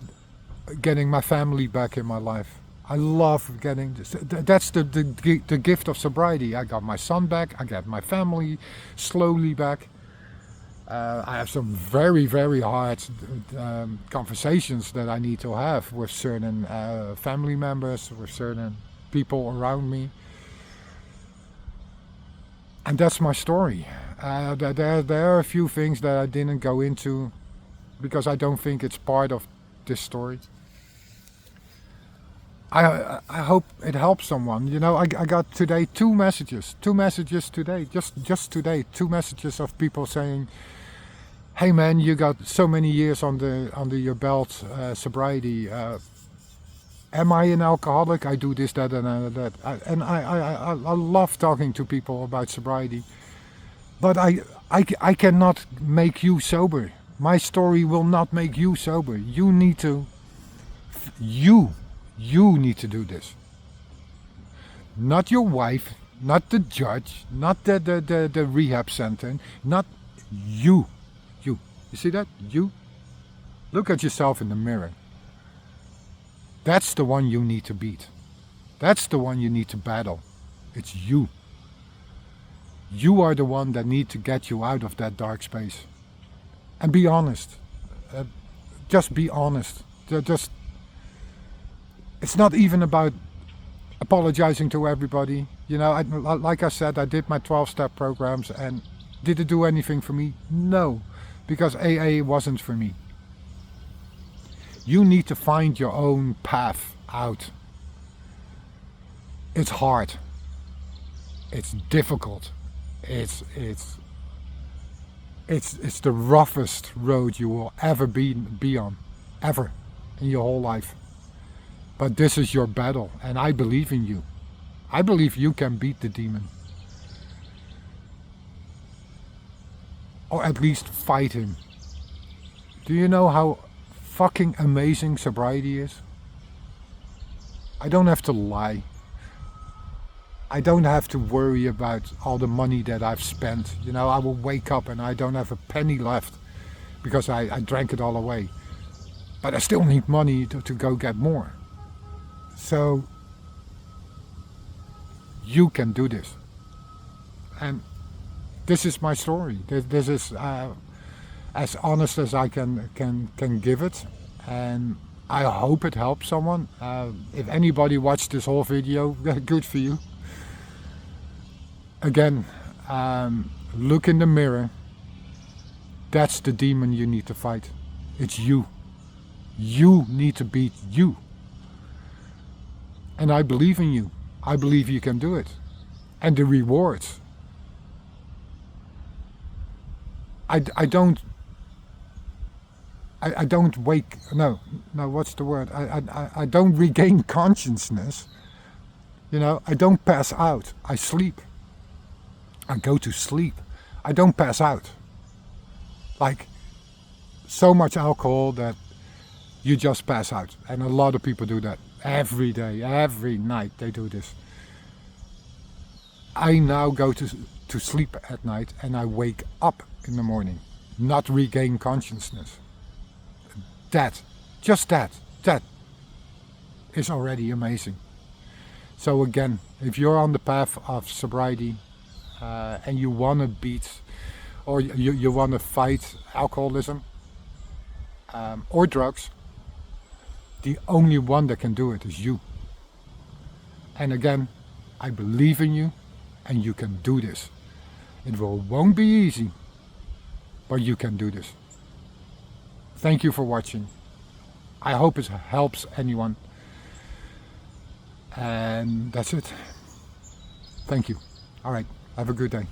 Speaker 1: getting my family back in my life. I love getting this. That's the gift of sobriety. I got my son back. I got my family slowly back. I have some very, very hard conversations that I need to have with certain family members, with certain people around me. And that's my story. There are a few things that I didn't go into because I don't think it's part of this story. I hope it helps someone. You know, I got today two messages today, just today, two messages of people saying, "Hey man, you got so many years under your belt, sobriety. Am I an alcoholic? I do this, that, and that." I love talking to people about sobriety, but I cannot make you sober. My story will not make you sober. You need to. You need to do this. Not your wife, not the judge, not the rehab center, not you. You see that? You. Look at yourself in the mirror. That's the one you need to beat. That's the one you need to battle. It's you. You are the one that need to get you out of that dark space. And be honest. Just be honest. It's not even about apologizing to everybody. You know, like I said, I did my 12-step programs, and did it do anything for me? No, because AA wasn't for me. You need to find your own path out. It's hard. It's difficult. It's the roughest road you will ever be on, ever, in your whole life. But this is your battle, and I believe in you. I believe you can beat the demon. Or at least fight him. Do you know how fucking amazing sobriety is? I don't have to lie. I don't have to worry about all the money that I've spent. You know, I will wake up and I don't have a penny left because I drank it all away. But I still need money to go get more. So you can do this. And this is my story. This is as honest as I can give it. And I hope it helps someone. If anybody watched this whole video, good for you. Again, look in the mirror. That's the demon you need to fight. It's you. You need to beat you. And I believe in you. I believe you can do it. And the rewards. I don't wake, no, what's the word? I don't regain consciousness. You know, I don't pass out. I sleep. I go to sleep. I don't pass out. Like so much alcohol that you just pass out. And a lot of people do that. Every day, every night they do this. I now go to sleep at night and I wake up in the morning, not regain consciousness. Just that is already amazing. So again, if you're on the path of sobriety and you want to beat or you want to fight alcoholism or drugs, the only one that can do it is you. And again, I believe in you and you can do this. It won't be easy, but you can do this. Thank you for watching. I hope it helps anyone. And that's it. Thank you. All right. Have a good day.